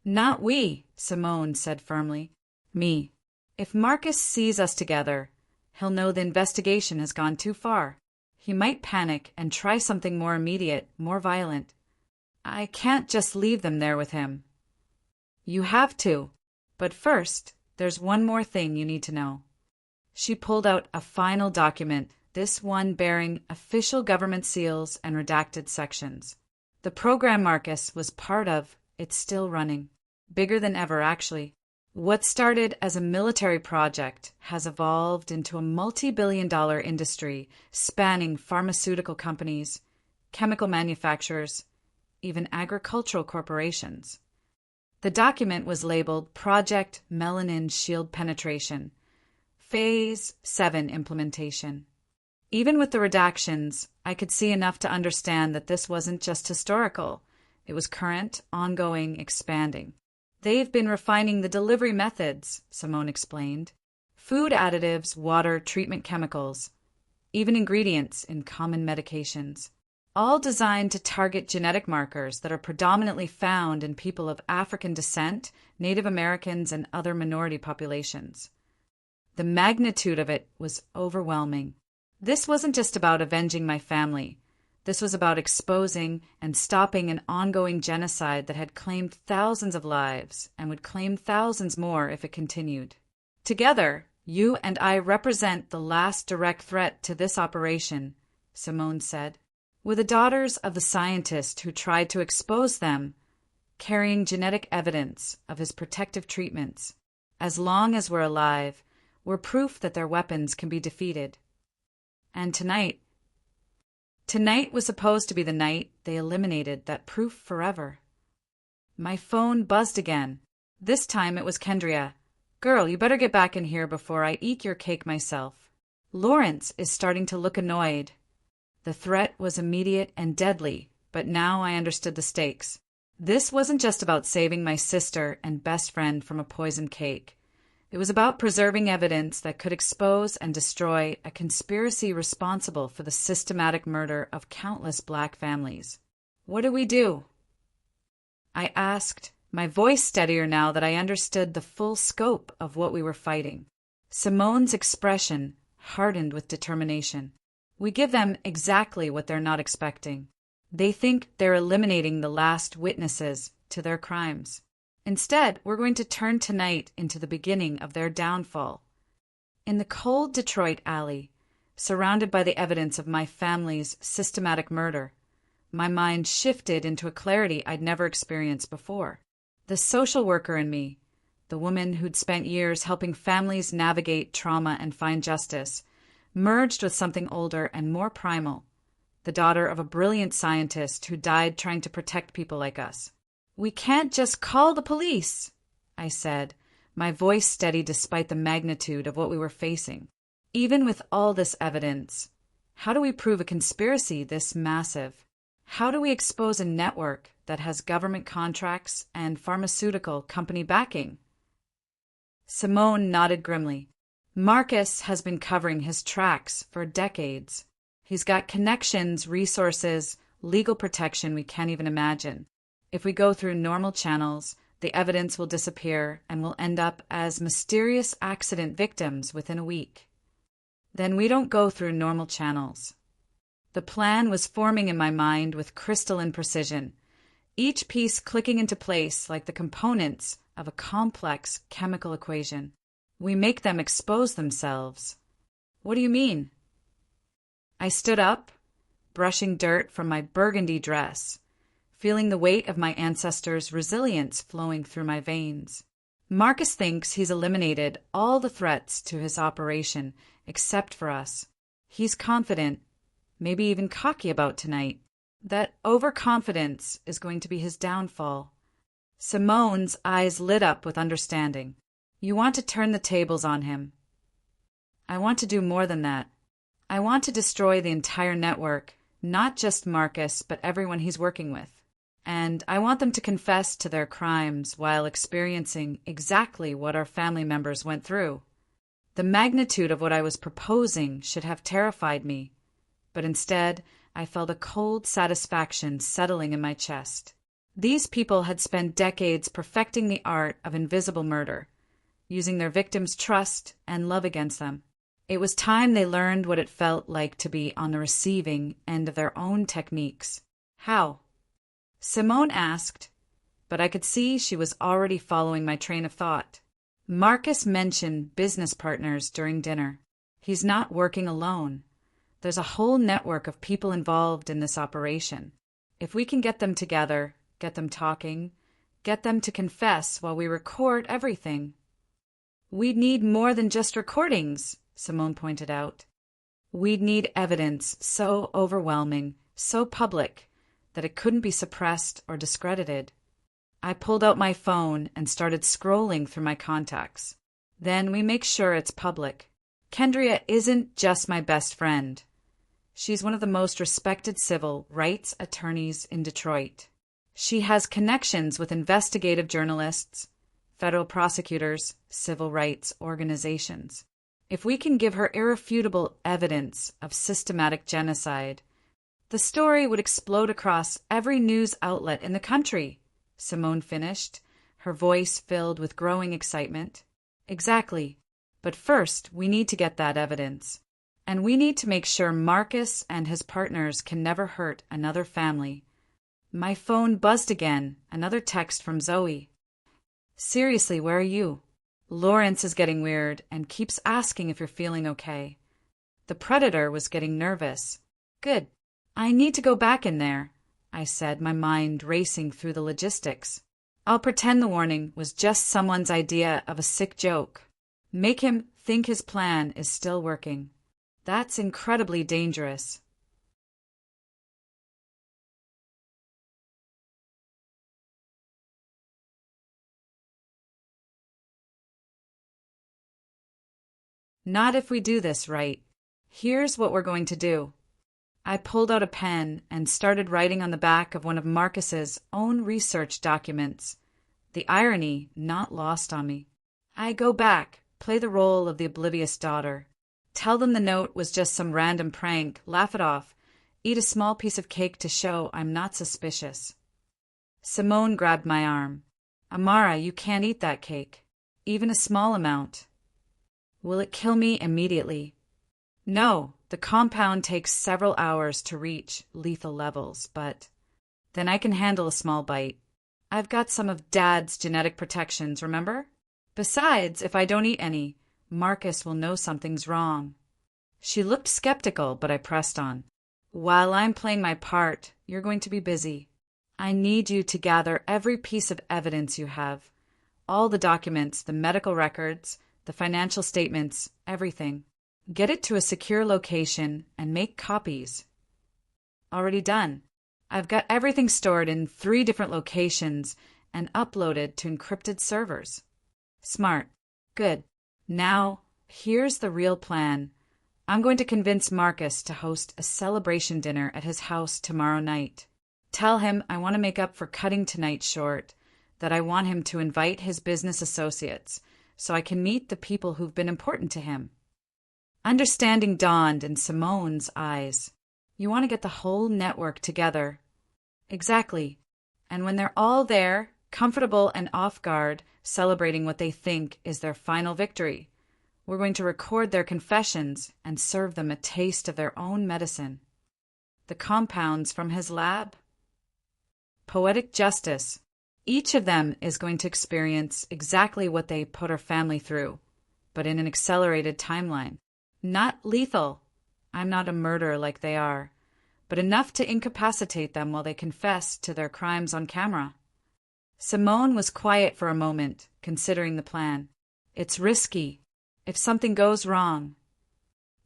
Not we, Simone said firmly. Me. If Marcus sees us together, he'll know the investigation has gone too far. He might panic and try something more immediate, more violent. I can't just leave them there with him. You have to. But first, there's one more thing you need to know. She pulled out a final document, this one bearing official government seals and redacted sections. The program Marcus was part of, it's still running. Bigger than ever, actually. What started as a military project has evolved into a multi-billion-dollar industry spanning pharmaceutical companies, chemical manufacturers, even agricultural corporations. The document was labeled Project Melanin Shield Penetration, Phase 7 Implementation. Even with the redactions, I could see enough to understand that this wasn't just historical. It was current, ongoing, expanding. They've been refining the delivery methods, Simone explained. Food additives, water, treatment chemicals, even ingredients in common medications. All designed to target genetic markers that are predominantly found in people of African descent, Native Americans, and other minority populations. The magnitude of it was overwhelming. This wasn't just about avenging my family. This was about exposing and stopping an ongoing genocide that had claimed thousands of lives and would claim thousands more if it continued. Together, you and I represent the last direct threat to this operation, Simone said. We're the daughters of the scientist who tried to expose them, carrying genetic evidence of his protective treatments. As long as we're alive, we're proof that their weapons can be defeated. And tonight was supposed to be the night they eliminated that proof forever. My phone buzzed again. This time it was Kendria. Girl, you better get back in here before I eat your cake myself. Lawrence is starting to look annoyed. The threat was immediate and deadly, but now I understood the stakes. This wasn't just about saving my sister and best friend from a poisoned cake. It was about preserving evidence that could expose and destroy a conspiracy responsible for the systematic murder of countless Black families. What do we do? I asked, my voice steadier now that I understood the full scope of what we were fighting. Simone's expression hardened with determination. We give them exactly what they're not expecting. They think they're eliminating the last witnesses to their crimes. Instead, we're going to turn tonight into the beginning of their downfall. In the cold Detroit alley, surrounded by the evidence of my family's systematic murder, my mind shifted into a clarity I'd never experienced before. The social worker in me, the woman who'd spent years helping families navigate trauma and find justice, merged with something older and more primal, the daughter of a brilliant scientist who died trying to protect people like us. We can't just call the police, I said, my voice steady despite the magnitude of what we were facing. Even with all this evidence, how do we prove a conspiracy this massive? How do we expose a network that has government contracts and pharmaceutical company backing? Simone nodded grimly. Marcus has been covering his tracks for decades. He's got connections, resources, legal protection we can't even imagine. If we go through normal channels, the evidence will disappear and we'll end up as mysterious accident victims within a week. Then we don't go through normal channels. The plan was forming in my mind with crystalline precision, each piece clicking into place like the components of a complex chemical equation. We make them expose themselves. What do you mean? I stood up, brushing dirt from my burgundy dress, feeling the weight of my ancestors' resilience flowing through my veins. Marcus thinks he's eliminated all the threats to his operation except for us. He's confident, maybe even cocky about tonight. That overconfidence is going to be his downfall. Simone's eyes lit up with understanding. You want to turn the tables on him. I want to do more than that. I want to destroy the entire network, not just Marcus, but everyone he's working with. And I want them to confess to their crimes while experiencing exactly what our family members went through. The magnitude of what I was proposing should have terrified me. but instead I felt a cold satisfaction settling in my chest. These people had spent decades perfecting the art of invisible murder, using their victims' trust and love against them. It was time they learned what it felt like to be on the receiving end of their own techniques. How? Simone asked, but I could see she was already following my train of thought. Marcus mentioned business partners during dinner. He's not working alone. There's a whole network of people involved in this operation. If we can get them together, get them talking, get them to confess while we record everything. We'd need more than just recordings, Simone pointed out. We'd need evidence so overwhelming, so public, that it couldn't be suppressed or discredited. I pulled out my phone and started scrolling through my contacts. Then we make sure it's public. Kendria isn't just my best friend. She's one of the most respected civil rights attorneys in Detroit. She has connections with investigative journalists, federal prosecutors, civil rights organizations. If we can give her irrefutable evidence of systematic genocide, the story would explode across every news outlet in the country, Simone finished, her voice filled with growing excitement. Exactly. But first, we need to get that evidence. And we need to make sure Marcus and his partners can never hurt another family. My phone buzzed again, another text from Zoe. Seriously, where are you? Lawrence is getting weird and keeps asking if you're feeling okay. The predator was getting nervous. Good. I need to go back in there, I said, my mind racing through the logistics. I'll pretend the warning was just someone's idea of a sick joke. Make him think his plan is still working. That's incredibly dangerous. Not if we do this right. Here's what we're going to do. I pulled out a pen and started writing on the back of one of Marcus's own research documents. The irony not lost on me. I go back, play the role of the oblivious daughter. Tell them the note was just some random prank, laugh it off, eat a small piece of cake to show I'm not suspicious. Simone grabbed my arm. Amara, you can't eat that cake. Even a small amount. Will it kill me immediately? No, the compound takes several hours to reach lethal levels, but then I can handle a small bite. I've got some of Dad's genetic protections, remember? Besides, if I don't eat any, Marcus will know something's wrong. She looked skeptical, but I pressed on. While I'm playing my part, you're going to be busy. I need you to gather every piece of evidence you have. All the documents, the medical records, the financial statements, everything. Get it to a secure location and make copies. Already done. I've got everything stored in 3 different locations and uploaded to encrypted servers. Smart. Good. Now, here's the real plan. I'm going to convince Marcus to host a celebration dinner at his house tomorrow night. Tell him I want to make up for cutting tonight short, that I want him to invite his business associates so I can meet the people who've been important to him. Understanding dawned in Simone's eyes. You want to get the whole network together. Exactly. And when they're all there, comfortable and off guard, celebrating what they think is their final victory, we're going to record their confessions and serve them a taste of their own medicine. The compounds from his lab? Poetic justice. Each of them is going to experience exactly what they put our family through, but in an accelerated timeline. Not lethal. I'm not a murderer like they are, but enough to incapacitate them while they confess to their crimes on camera. Simone was quiet for a moment, considering the plan. It's risky. If something goes wrong,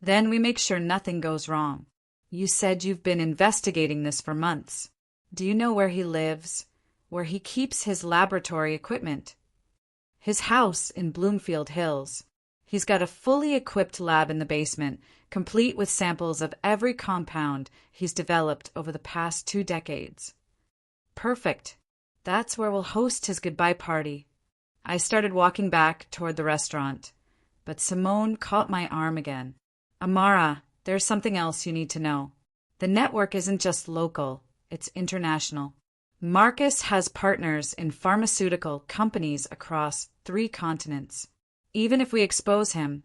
then we make sure nothing goes wrong. You said you've been investigating this for months. Do you know where he lives? Where he keeps his laboratory equipment? His house in Bloomfield Hills. He's got a fully equipped lab in the basement, complete with samples of every compound he's developed over the past 2 decades. Perfect. That's where we'll host his goodbye party. I started walking back toward the restaurant, but Simone caught my arm again. Amara, there's something else you need to know. The network isn't just local, it's international. Marcus has partners in pharmaceutical companies across 3 continents. Even if we expose him,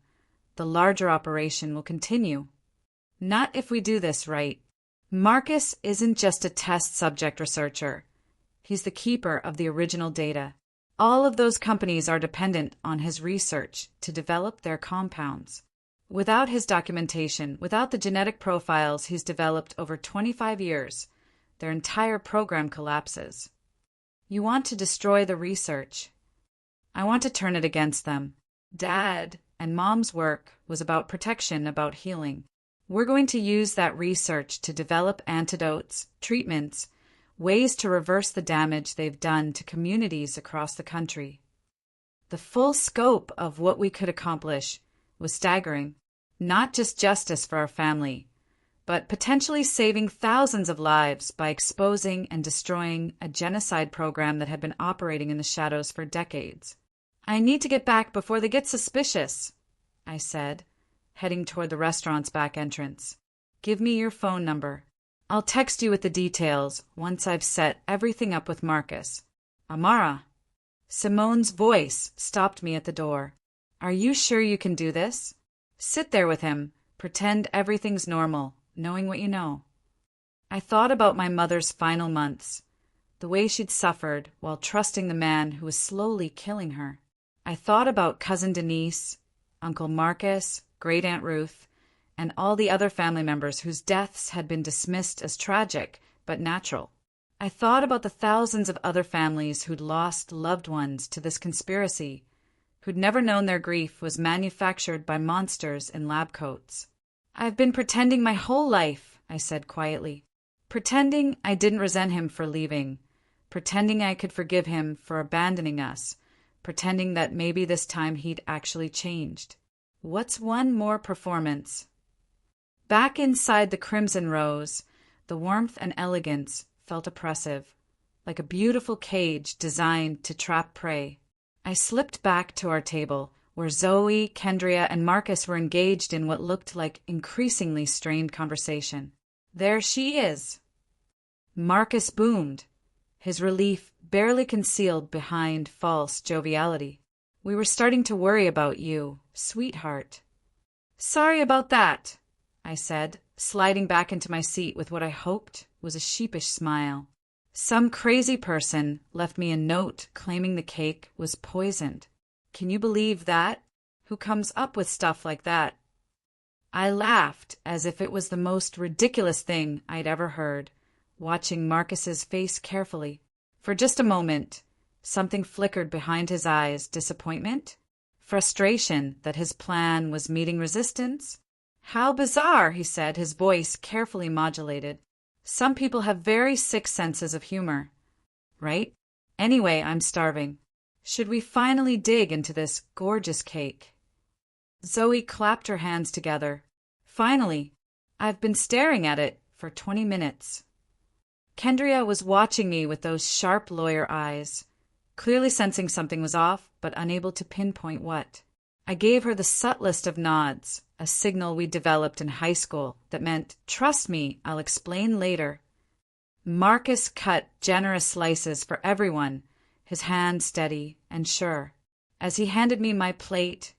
the larger operation will continue. Not if we do this right. Marcus isn't just a test subject researcher. He's the keeper of the original data. All of those companies are dependent on his research to develop their compounds. Without his documentation, without the genetic profiles he's developed over 25 years, their entire program collapses. You want to destroy the research. I want to turn it against them. Dad and Mom's work was about protection, about healing. We're going to use that research to develop antidotes, treatments, ways to reverse the damage they've done to communities across the country. The full scope of what we could accomplish was staggering. Not just justice for our family, but potentially saving thousands of lives by exposing and destroying a genocide program that had been operating in the shadows for decades. I need to get back before they get suspicious, I said, heading toward the restaurant's back entrance. Give me your phone number. I'll text you with the details once I've set everything up with Marcus. Amara. Simone's voice stopped me at the door. Are you sure you can do this? Sit there with him, pretend everything's normal, knowing what you know. I thought about my mother's final months, the way she'd suffered while trusting the man who was slowly killing her. I thought about Cousin Denise, Uncle Marcus, Great Aunt Ruth, and all the other family members whose deaths had been dismissed as tragic but natural. I thought about the thousands of other families who'd lost loved ones to this conspiracy, who'd never known their grief was manufactured by monsters in lab coats. I've been pretending my whole life, I said quietly. Pretending I didn't resent him for leaving. Pretending I could forgive him for abandoning us. Pretending that maybe this time he'd actually changed. What's one more performance? Back inside the Crimson Rose, the warmth and elegance felt oppressive, like a beautiful cage designed to trap prey. I slipped back to our table, where Zoe, Kendria, and Marcus were engaged in what looked like increasingly strained conversation. There she is. Marcus boomed, his relief barely concealed behind false joviality. We were starting to worry about you, sweetheart. Sorry about that, I said, sliding back into my seat with what I hoped was a sheepish smile. Some crazy person left me a note claiming the cake was poisoned. Can you believe that? Who comes up with stuff like that? I laughed as if it was the most ridiculous thing I'd ever heard, watching Marcus's face carefully. For just a moment, something flickered behind his eyes. Disappointment? Frustration that his plan was meeting resistance? How bizarre, he said, his voice carefully modulated. Some people have very sick senses of humor, right? Anyway, I'm starving. Should we finally dig into this gorgeous cake? Zoe clapped her hands together. Finally. I've been staring at it for 20 minutes. Kendria was watching me with those sharp lawyer eyes, clearly sensing something was off, but unable to pinpoint what. I gave her the subtlest of nods, a signal we developed in high school that meant, trust me, I'll explain later. Marcus cut generous slices for everyone, his hand steady and sure. As he handed me my plate,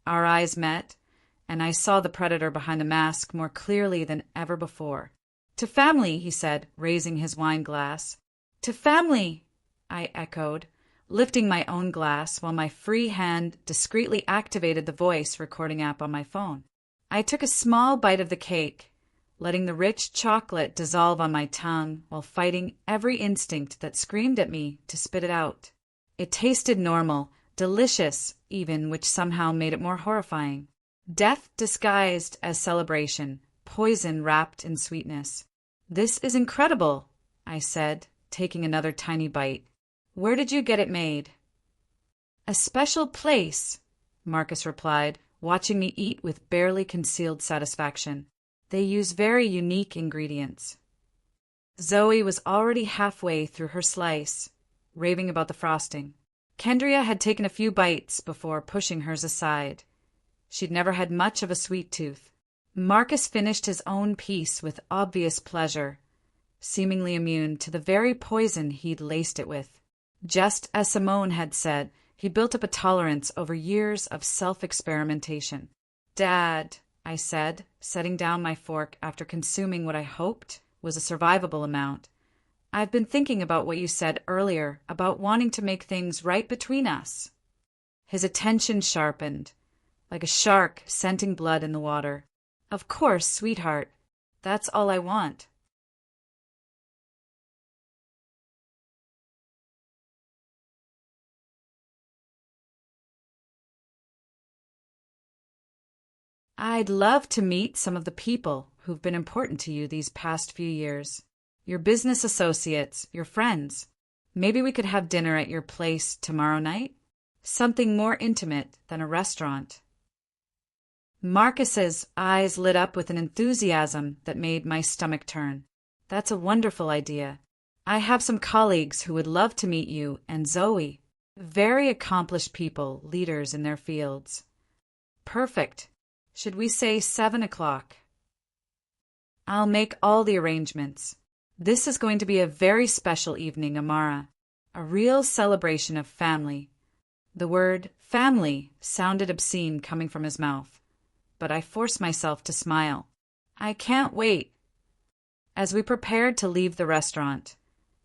our eyes met, and I saw the predator behind the mask more clearly than ever before. To family, he said, raising his wine glass. To family, I echoed, lifting my own glass while my free hand discreetly activated the voice recording app on my phone. I took a small bite of the cake, letting the rich chocolate dissolve on my tongue while fighting every instinct that screamed at me to spit it out. It tasted normal, delicious even, which somehow made it more horrifying. Death disguised as celebration, poison wrapped in sweetness. This is incredible, I said, taking another tiny bite. Where did you get it made? A special place, Marcus replied, watching me eat with barely concealed satisfaction. They use very unique ingredients. Zoe was already halfway through her slice, raving about the frosting. Kendria had taken a few bites before pushing hers aside. She'd never had much of a sweet tooth. Marcus finished his own piece with obvious pleasure, seemingly immune to the very poison he'd laced it with. Just as Simone had said, he built up a tolerance over years of self-experimentation. "Dad," I said, setting down my fork after consuming what I hoped was a survivable amount. "I've been thinking about what you said earlier about wanting to make things right between us." His attention sharpened, like a shark scenting blood in the water. "Of course, sweetheart. That's all I want." "I'd love to meet some of the people who've been important to you these past few years. Your business associates, your friends. Maybe we could have dinner at your place tomorrow night? Something more intimate than a restaurant." Marcus's eyes lit up with an enthusiasm that made my stomach turn. "That's a wonderful idea. I have some colleagues who would love to meet you and Zoe. Very accomplished people, leaders in their fields." "Perfect. Should we say 7 o'clock? I'll make all the arrangements. This is going to be a very special evening, Amara. A real celebration of family." The word family sounded obscene coming from his mouth, but I forced myself to smile. "I can't wait." As we prepared to leave the restaurant,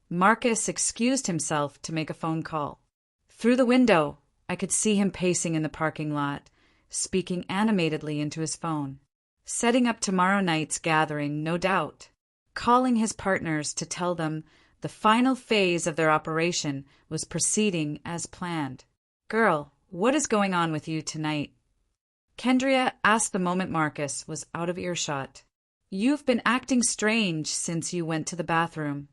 Marcus excused himself to make a phone call. Through the window, I could see him pacing in the parking lot, speaking animatedly into his phone. Setting up tomorrow night's gathering, no doubt. Calling his partners to tell them the final phase of their operation was proceeding as planned. "Girl, what is going on with you tonight?" Kendria asked the moment Marcus was out of earshot. "You've been acting strange since you went to the bathroom."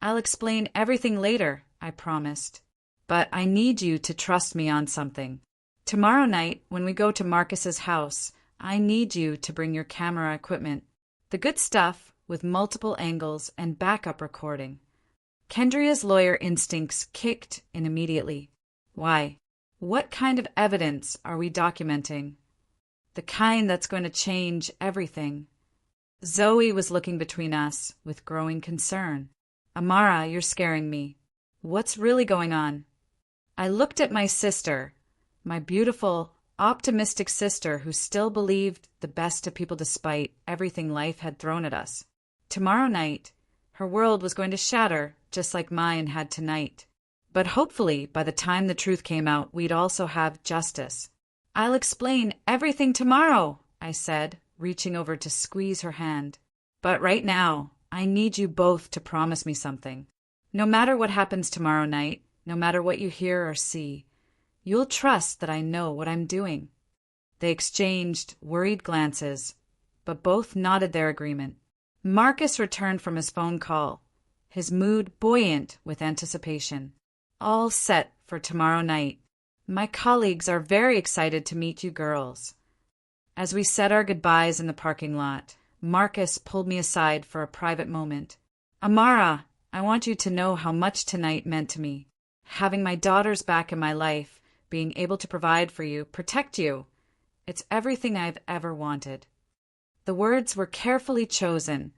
"I'll explain everything later," I promised. "But I need you to trust me on something. Tomorrow night, when we go to Marcus's house, I need you to bring your camera equipment. The good stuff with multiple angles and backup recording." Kendria's lawyer instincts kicked in immediately. "Why? What kind of evidence are we documenting?" "The kind that's going to change everything." Zoe was looking between us with growing concern. "Amara, you're scaring me. What's really going on?" I looked at my sister, my beautiful, optimistic sister who still believed the best of people despite everything life had thrown at us. Tomorrow night, her world was going to shatter just like mine had tonight. But hopefully, by the time the truth came out, we'd also have justice. "I'll explain everything tomorrow," I said, reaching over to squeeze her hand. "But right now, I need you both to promise me something. No matter what happens tomorrow night, no matter what you hear or see, you'll trust that I know what I'm doing." They exchanged worried glances, but both nodded their agreement. Marcus returned from his phone call, his mood buoyant with anticipation. "All set for tomorrow night. My colleagues are very excited to meet you girls." As we said our goodbyes in the parking lot, Marcus pulled me aside for a private moment. "Amara, I want you to know how much tonight meant to me. Having my daughters back in my life, being able to provide for you, protect you. It's everything I've ever wanted." The words were carefully chosen,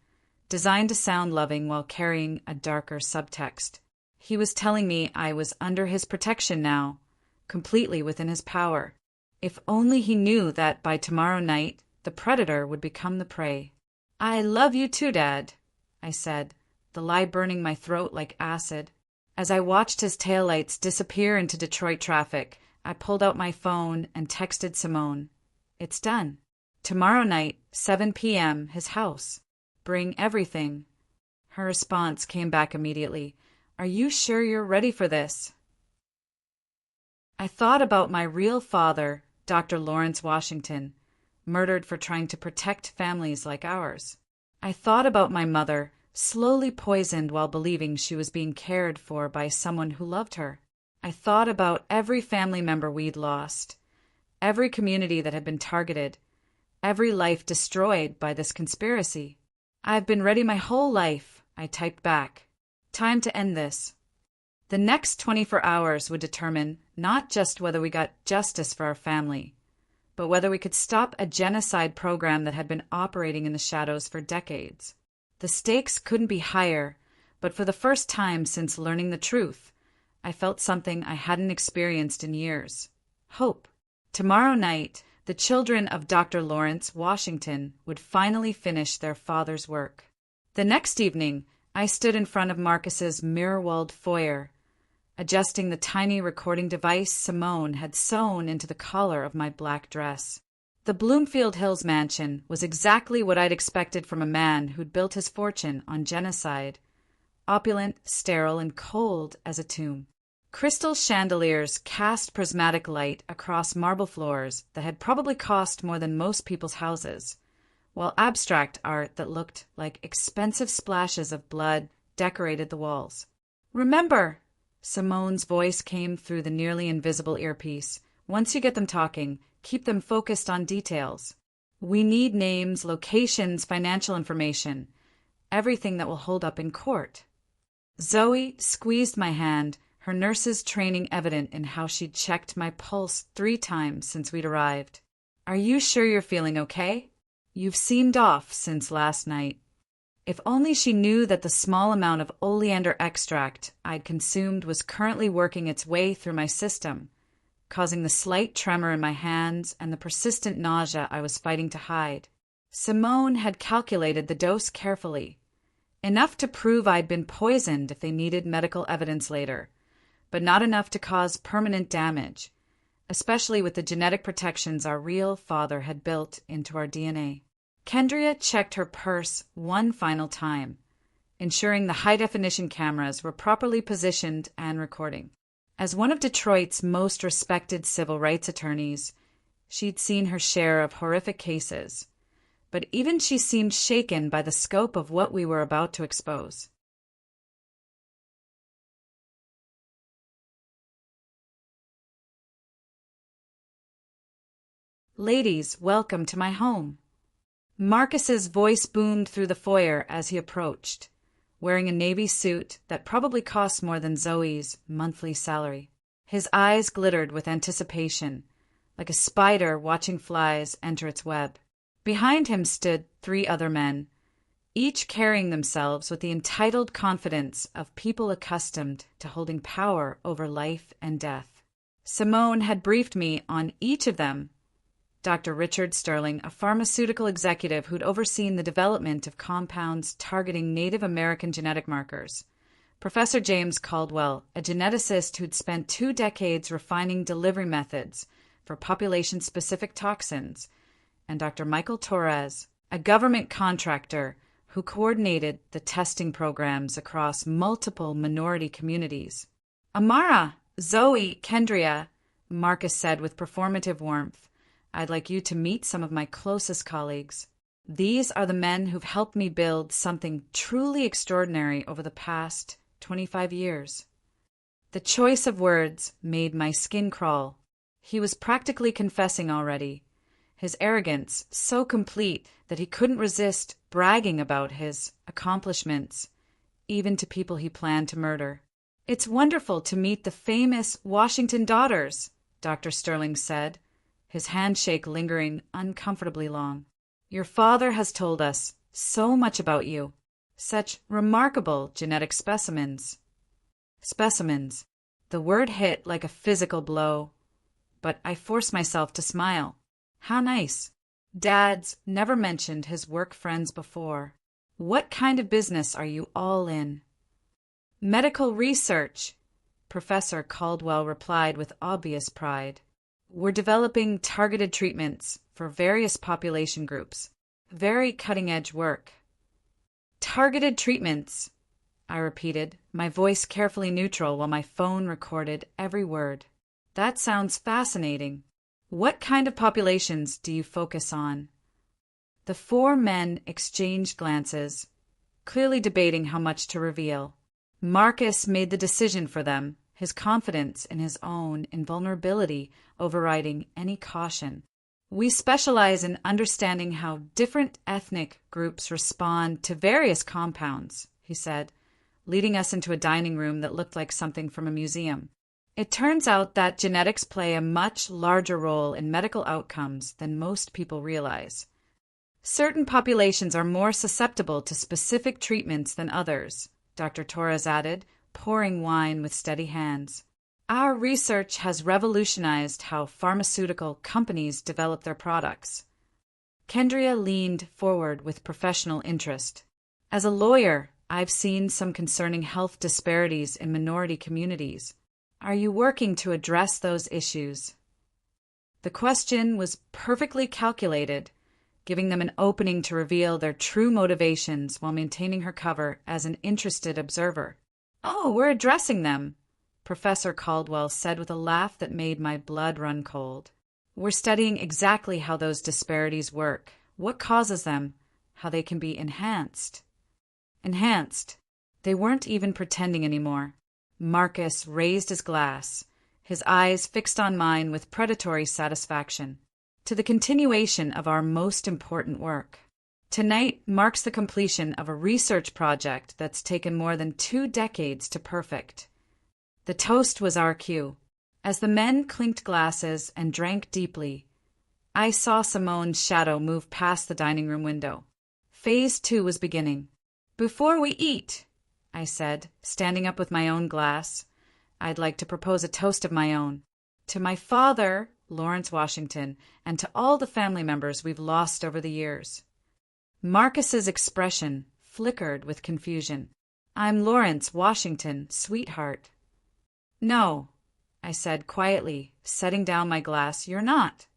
designed to sound loving while carrying a darker subtext. He was telling me I was under his protection now, completely within his power. If only he knew that by tomorrow night, the predator would become the prey. "I love you too, Dad," I said, the lie burning my throat like acid. As I watched his taillights disappear into Detroit traffic, I pulled out my phone and texted Simone. "It's done. Tomorrow night, 7 p.m., his house. Bring everything." Her response came back immediately. "Are you sure you're ready for this?" I thought about my real father, Dr. Lawrence Washington, murdered for trying to protect families like ours. I thought about my mother, slowly poisoned while believing she was being cared for by someone who loved her. I thought about every family member we'd lost, every community that had been targeted, every life destroyed by this conspiracy. "I've been ready my whole life," I typed back. "Time to end this." The next 24 hours would determine not just whether we got justice for our family, but whether we could stop a genocide program that had been operating in the shadows for decades. The stakes couldn't be higher, but for the first time since learning the truth, I felt something I hadn't experienced in years. Hope. Tomorrow night, the children of Dr. Lawrence Washington would finally finish their father's work. The next evening, I stood in front of Marcus's mirror-walled foyer, adjusting the tiny recording device Simone had sewn into the collar of my black dress. The Bloomfield Hills mansion was exactly what I'd expected from a man who'd built his fortune on genocide. Opulent, sterile, and cold as a tomb. Crystal chandeliers cast prismatic light across marble floors that had probably cost more than most people's houses, while abstract art that looked like expensive splashes of blood decorated the walls. "Remember," Simone's voice came through the nearly invisible earpiece, "once you get them talking, keep them focused on details. We need names, locations, financial information, everything that will hold up in court." Zoe squeezed my hand, her nurse's training evident in how she'd checked my pulse 3 times since we'd arrived. "Are you sure you're feeling okay? You've seemed off since last night." If only she knew that the small amount of oleander extract I'd consumed was currently working its way through my system, causing the slight tremor in my hands and the persistent nausea I was fighting to hide. Simone had calculated the dose carefully, enough to prove I'd been poisoned if they needed medical evidence later, but not enough to cause permanent damage, especially with the genetic protections our real father had built into our DNA. Kendria checked her purse one final time, ensuring the high-definition cameras were properly positioned and recording. As one of Detroit's most respected civil rights attorneys, she'd seen her share of horrific cases, but even she seemed shaken by the scope of what we were about to expose. "Ladies, welcome to my home." Marcus's voice boomed through the foyer as he approached, wearing a navy suit that probably cost more than Zoe's monthly salary. His eyes glittered with anticipation, like a spider watching flies enter its web. Behind him stood 3 other men, each carrying themselves with the entitled confidence of people accustomed to holding power over life and death. Simone had briefed me on each of them. Dr. Richard Sterling, a pharmaceutical executive who'd overseen the development of compounds targeting Native American genetic markers. Professor James Caldwell, a geneticist who'd spent 2 decades refining delivery methods for population-specific toxins. And Dr. Michael Torres, a government contractor who coordinated the testing programs across multiple minority communities. "Amara, Zoe, Kendria," Marcus said with performative warmth, "I'd like you to meet some of my closest colleagues. These are the men who've helped me build something truly extraordinary over the past 25 years. The choice of words made my skin crawl. He was practically confessing already, his arrogance so complete that he couldn't resist bragging about his accomplishments, even to people he planned to murder. "It's wonderful to meet the famous Washington daughters," Dr. Sterling said, his handshake lingering uncomfortably long. "Your father has told us so much about you. Such remarkable genetic specimens." Specimens. The word hit like a physical blow, but I forced myself to smile. How nice. Dad's never mentioned his work friends before. "What kind of business are you all in?" "Medical research," Professor Caldwell replied with obvious pride. "We're developing targeted treatments for various population groups. Very cutting-edge work." "Targeted treatments," I repeated, my voice carefully neutral while my phone recorded every word. "That sounds fascinating. What kind of populations do you focus on?" The 4 men exchanged glances, clearly debating how much to reveal. Marcus made the decision for them, his confidence in his own invulnerability overriding any caution. "We specialize in understanding how different ethnic groups respond to various compounds," he said, leading us into a dining room that looked like something from a museum. It turns out that genetics play a much larger role in medical outcomes than most people realize. Certain populations are more susceptible to specific treatments than others, Dr. Torres added, pouring wine with steady hands. Our research has revolutionized how pharmaceutical companies develop their products. Kendria leaned forward with professional interest. As a lawyer, I've seen some concerning health disparities in minority communities. Are you working to address those issues? The question was perfectly calculated, giving them an opening to reveal their true motivations while maintaining her cover as an interested observer. "Oh, we're addressing them," Professor Caldwell said with a laugh that made my blood run cold. "We're studying exactly how those disparities work, what causes them, how they can be enhanced." Enhanced. They weren't even pretending anymore. Marcus raised his glass, his eyes fixed on mine with predatory satisfaction. "To the continuation of our most important work. Tonight marks the completion of a research project that's taken more than 2 decades to perfect." The toast was our cue. As the men clinked glasses and drank deeply, I saw Simone's shadow move past the dining room window. Phase 2 was beginning. "Before we eat," I said, standing up with my own glass, "I'd like to propose a toast of my own. To my father, Lawrence Washington, and to all the family members we've lost over the years." Marcus's expression flickered with confusion. "I'm Lawrence Washington, sweetheart." "No," I said quietly, setting down my glass, "you're not."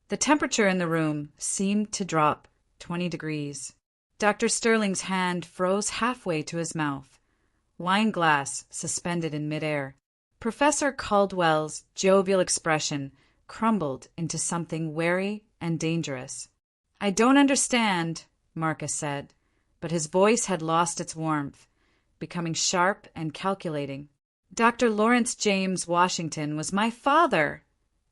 The temperature in the room seemed to drop 20 degrees. Dr. Sterling's hand froze halfway to his mouth, wine glass suspended in midair. Professor Caldwell's jovial expression crumbled into something wary and dangerous. "I don't understand," Marcus said, but his voice had lost its warmth, becoming sharp and calculating. "Dr. Lawrence James Washington was my father,"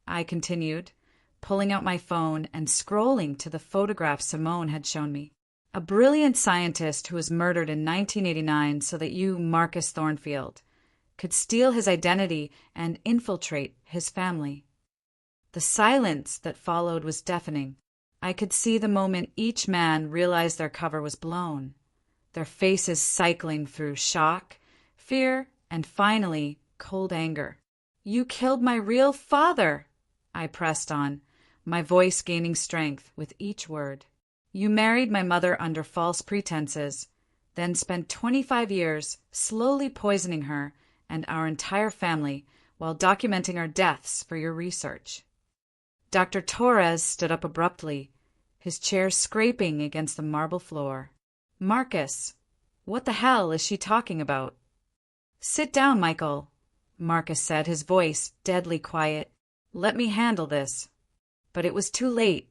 I continued, pulling out my phone and scrolling to the photograph Simone had shown me. "A brilliant scientist who was murdered in 1989 so that you, Marcus Thornfield, could steal his identity and infiltrate his family." The silence that followed was deafening. I could see the moment each man realized their cover was blown, their faces cycling through shock, fear, and finally, cold anger. "You killed my real father," I pressed on, my voice gaining strength with each word. "You married my mother under false pretenses, then spent 25 years slowly poisoning her and our entire family while documenting our deaths for your research." Dr. Torres stood up abruptly, his chair scraping against the marble floor. "Marcus, what the hell is she talking about?" "Sit down, Michael," Marcus said, his voice deadly quiet. "Let me handle this." But it was too late.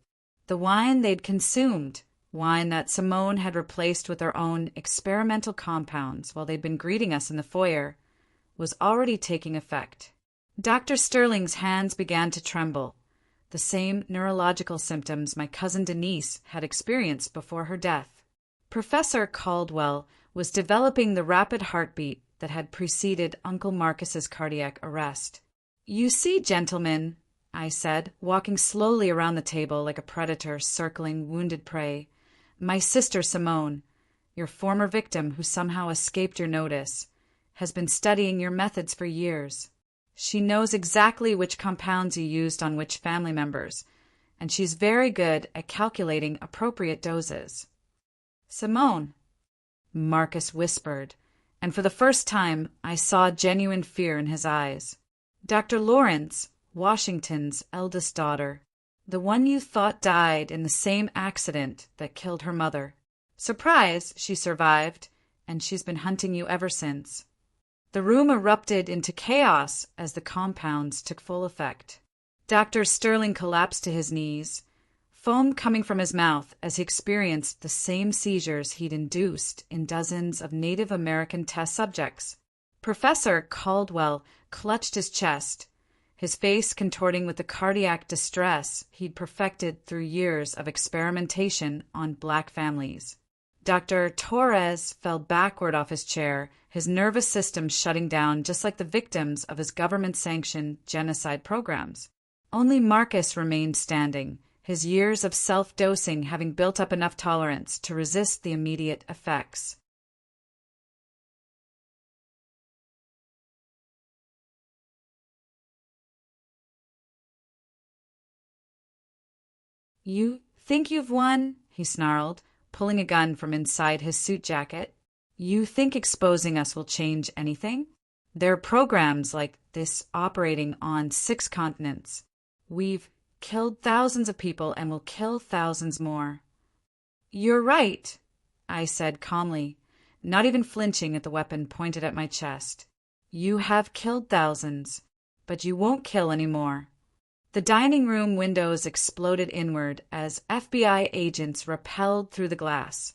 The wine they'd consumed, wine that Simone had replaced with her own experimental compounds while they'd been greeting us in the foyer, was already taking effect. Dr. Sterling's hands began to tremble, the same neurological symptoms my cousin Denise had experienced before her death. Professor Caldwell was developing the rapid heartbeat that had preceded Uncle Marcus's cardiac arrest. "You see, gentlemen," I said, walking slowly around the table like a predator circling wounded prey, "my sister Simone, your former victim who somehow escaped your notice, has been studying your methods for years. She knows exactly which compounds you used on which family members, and she's very good at calculating appropriate doses." "Simone," Marcus whispered, and for the first time I saw genuine fear in his eyes. "Dr. Lawrence Washington's eldest daughter, the one you thought died in the same accident that killed her mother. Surprise, she survived, and she's been hunting you ever since." The room erupted into chaos as the compounds took full effect. Dr. Sterling collapsed to his knees, foam coming from his mouth as he experienced the same seizures he'd induced in dozens of Native American test subjects. Professor Caldwell clutched his chest, his face contorting with the cardiac distress he'd perfected through years of experimentation on Black families. Dr. Torres fell backward off his chair, his nervous system shutting down just like the victims of his government-sanctioned genocide programs. Only Marcus remained standing, his years of self-dosing having built up enough tolerance to resist the immediate effects. "You think you've won?" he snarled, pulling a gun from inside his suit jacket. "You think exposing us will change anything? There are programs like this operating on 6 continents. We've killed thousands of people and will kill thousands more." "You're right," I said calmly, not even flinching at the weapon pointed at my chest. "You have killed thousands, but you won't kill any more." The dining room windows exploded inward as FBI agents rappelled through the glass,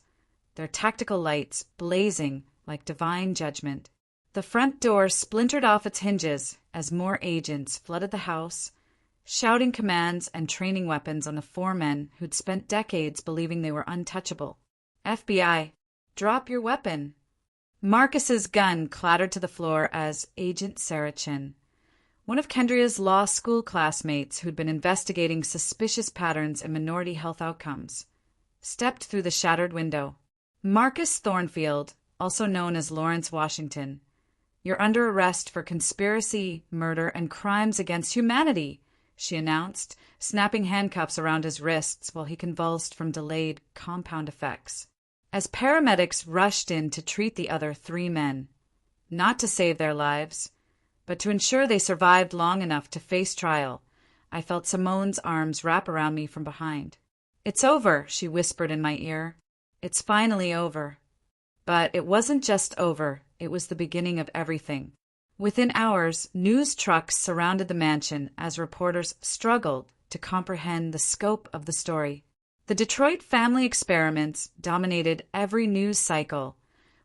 their tactical lights blazing like divine judgment. The front door splintered off its hinges as more agents flooded the house, shouting commands and training weapons on the 4 men who'd spent decades believing they were untouchable. "FBI, drop your weapon." Marcus's gun clattered to the floor as Agent Sarachin, one of Kendria's law school classmates who'd been investigating suspicious patterns in minority health outcomes, stepped through the shattered window. "Marcus Thornfield, also known as Lawrence Washington, you're under arrest for conspiracy, murder, and crimes against humanity," she announced, snapping handcuffs around his wrists while he convulsed from delayed compound effects. As paramedics rushed in to treat the other 3 men, not to save their lives, but to ensure they survived long enough to face trial, I felt Simone's arms wrap around me from behind. "It's over," she whispered in my ear. "It's finally over." But it wasn't just over, it was the beginning of everything. Within hours, news trucks surrounded the mansion as reporters struggled to comprehend the scope of the story. The Detroit family experiments dominated every news cycle,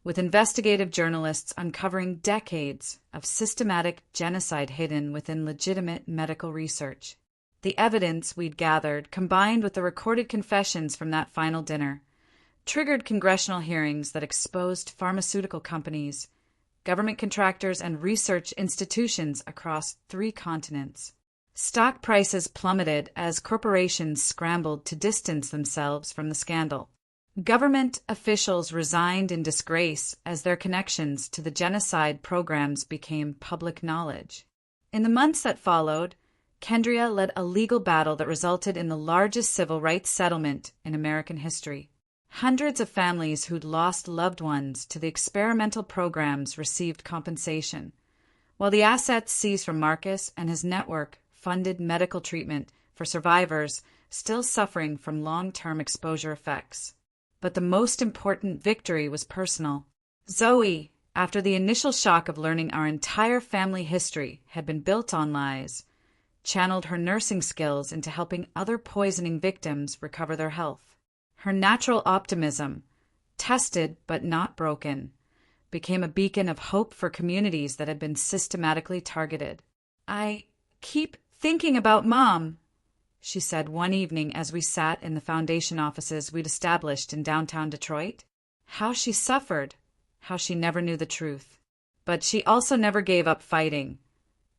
with investigative journalists uncovering decades of systematic genocide hidden within legitimate medical research. The evidence we'd gathered, combined with the recorded confessions from that final dinner, triggered congressional hearings that exposed pharmaceutical companies, government contractors, and research institutions across 3 continents. Stock prices plummeted as corporations scrambled to distance themselves from the scandal. Government officials resigned in disgrace as their connections to the genocide programs became public knowledge. In the months that followed, Kendria led a legal battle that resulted in the largest civil rights settlement in American history. Hundreds of families who'd lost loved ones to the experimental programs received compensation, while the assets seized from Marcus and his network funded medical treatment for survivors still suffering from long-term exposure effects. But the most important victory was personal. Zoe, after the initial shock of learning our entire family history had been built on lies, channeled her nursing skills into helping other poisoning victims recover their health. Her natural optimism, tested but not broken, became a beacon of hope for communities that had been systematically targeted. "I keep thinking about Mom," she said one evening as we sat in the foundation offices we'd established in downtown Detroit. How she suffered, how she never knew the truth. But she also never gave up fighting,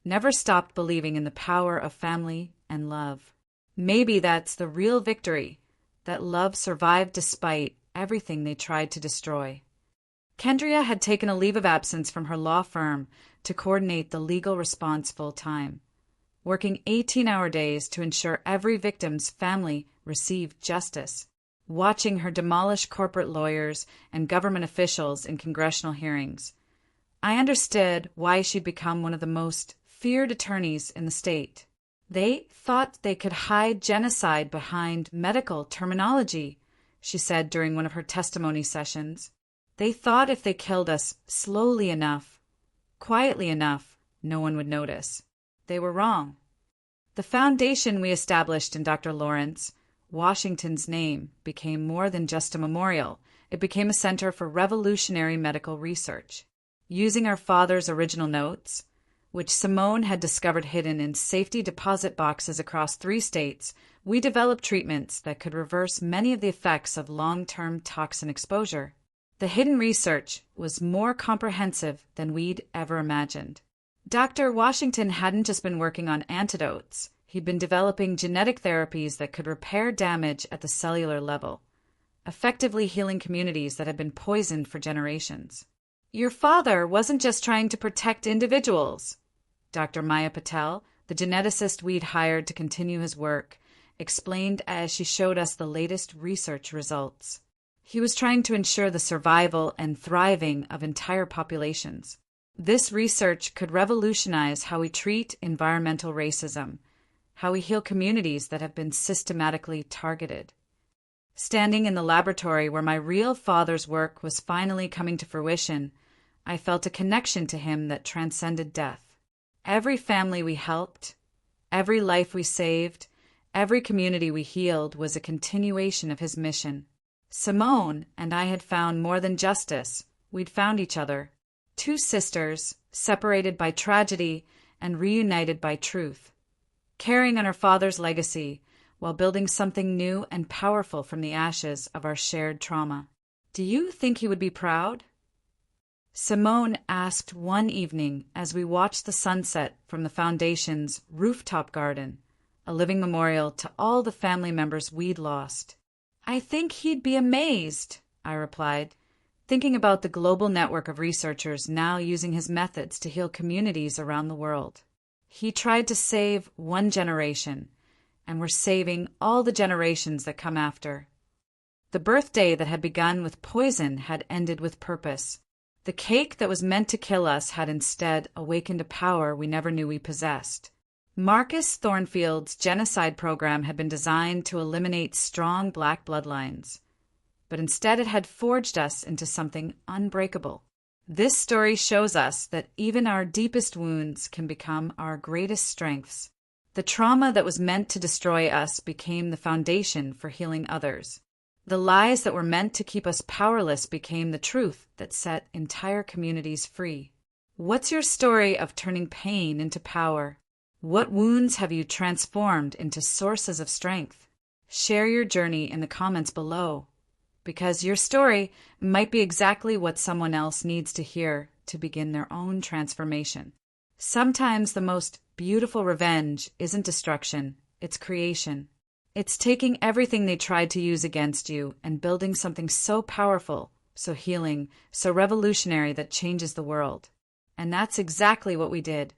never stopped believing in the power of family and love. Maybe that's the real victory, that love survived despite everything they tried to destroy. Kendria had taken a leave of absence from her law firm to coordinate the legal response full-time, working 18-hour days to ensure every victim's family received justice, watching her demolish corporate lawyers and government officials in congressional hearings. I understood why she'd become one of the most feared attorneys in the state. They thought they could hide genocide behind medical terminology, she said during one of her testimony sessions. They thought if they killed us slowly enough, quietly enough, no one would notice. They were wrong. The foundation we established in Dr. Lawrence Washington's name became more than just a memorial. It became a center for revolutionary medical research. Using our father's original notes, which Simone had discovered hidden in safety deposit boxes across 3 states, we developed treatments that could reverse many of the effects of long-term toxin exposure. The hidden research was more comprehensive than we'd ever imagined. Dr. Washington hadn't just been working on antidotes. He'd been developing genetic therapies that could repair damage at the cellular level, effectively healing communities that had been poisoned for generations. Your father wasn't just trying to protect individuals, Dr. Maya Patel, the geneticist we'd hired to continue his work, explained as she showed us the latest research results. He was trying to ensure the survival and thriving of entire populations. This research could revolutionize how we treat environmental racism, how we heal communities that have been systematically targeted. Standing in the laboratory where my real father's work was finally coming to fruition, I felt a connection to him that transcended death. Every family we helped, every life we saved, every community we healed was a continuation of his mission. Simone and I had found more than justice. We'd found each other. 2 sisters, separated by tragedy and reunited by truth, carrying on her father's legacy while building something new and powerful from the ashes of our shared trauma. Do you think he would be proud? Simone asked one evening as we watched the sunset from the Foundation's rooftop garden, a living memorial to all the family members we'd lost. I think he'd be amazed, I replied, thinking about the global network of researchers now using his methods to heal communities around the world. He tried to save one generation, and we're saving all the generations that come after. The birthday that had begun with poison had ended with purpose. The cake that was meant to kill us had instead awakened a power we never knew we possessed. Marcus Thornfield's genocide program had been designed to eliminate strong black bloodlines, but instead it had forged us into something unbreakable. This story shows us that even our deepest wounds can become our greatest strengths. The trauma that was meant to destroy us became the foundation for healing others. The lies that were meant to keep us powerless became the truth that set entire communities free. What's your story of turning pain into power? What wounds have you transformed into sources of strength? Share your journey in the comments below, because your story might be exactly what someone else needs to hear to begin their own transformation. Sometimes the most beautiful revenge isn't destruction, it's creation. It's taking everything they tried to use against you and building something so powerful, so healing, so revolutionary that changes the world. And that's exactly what we did.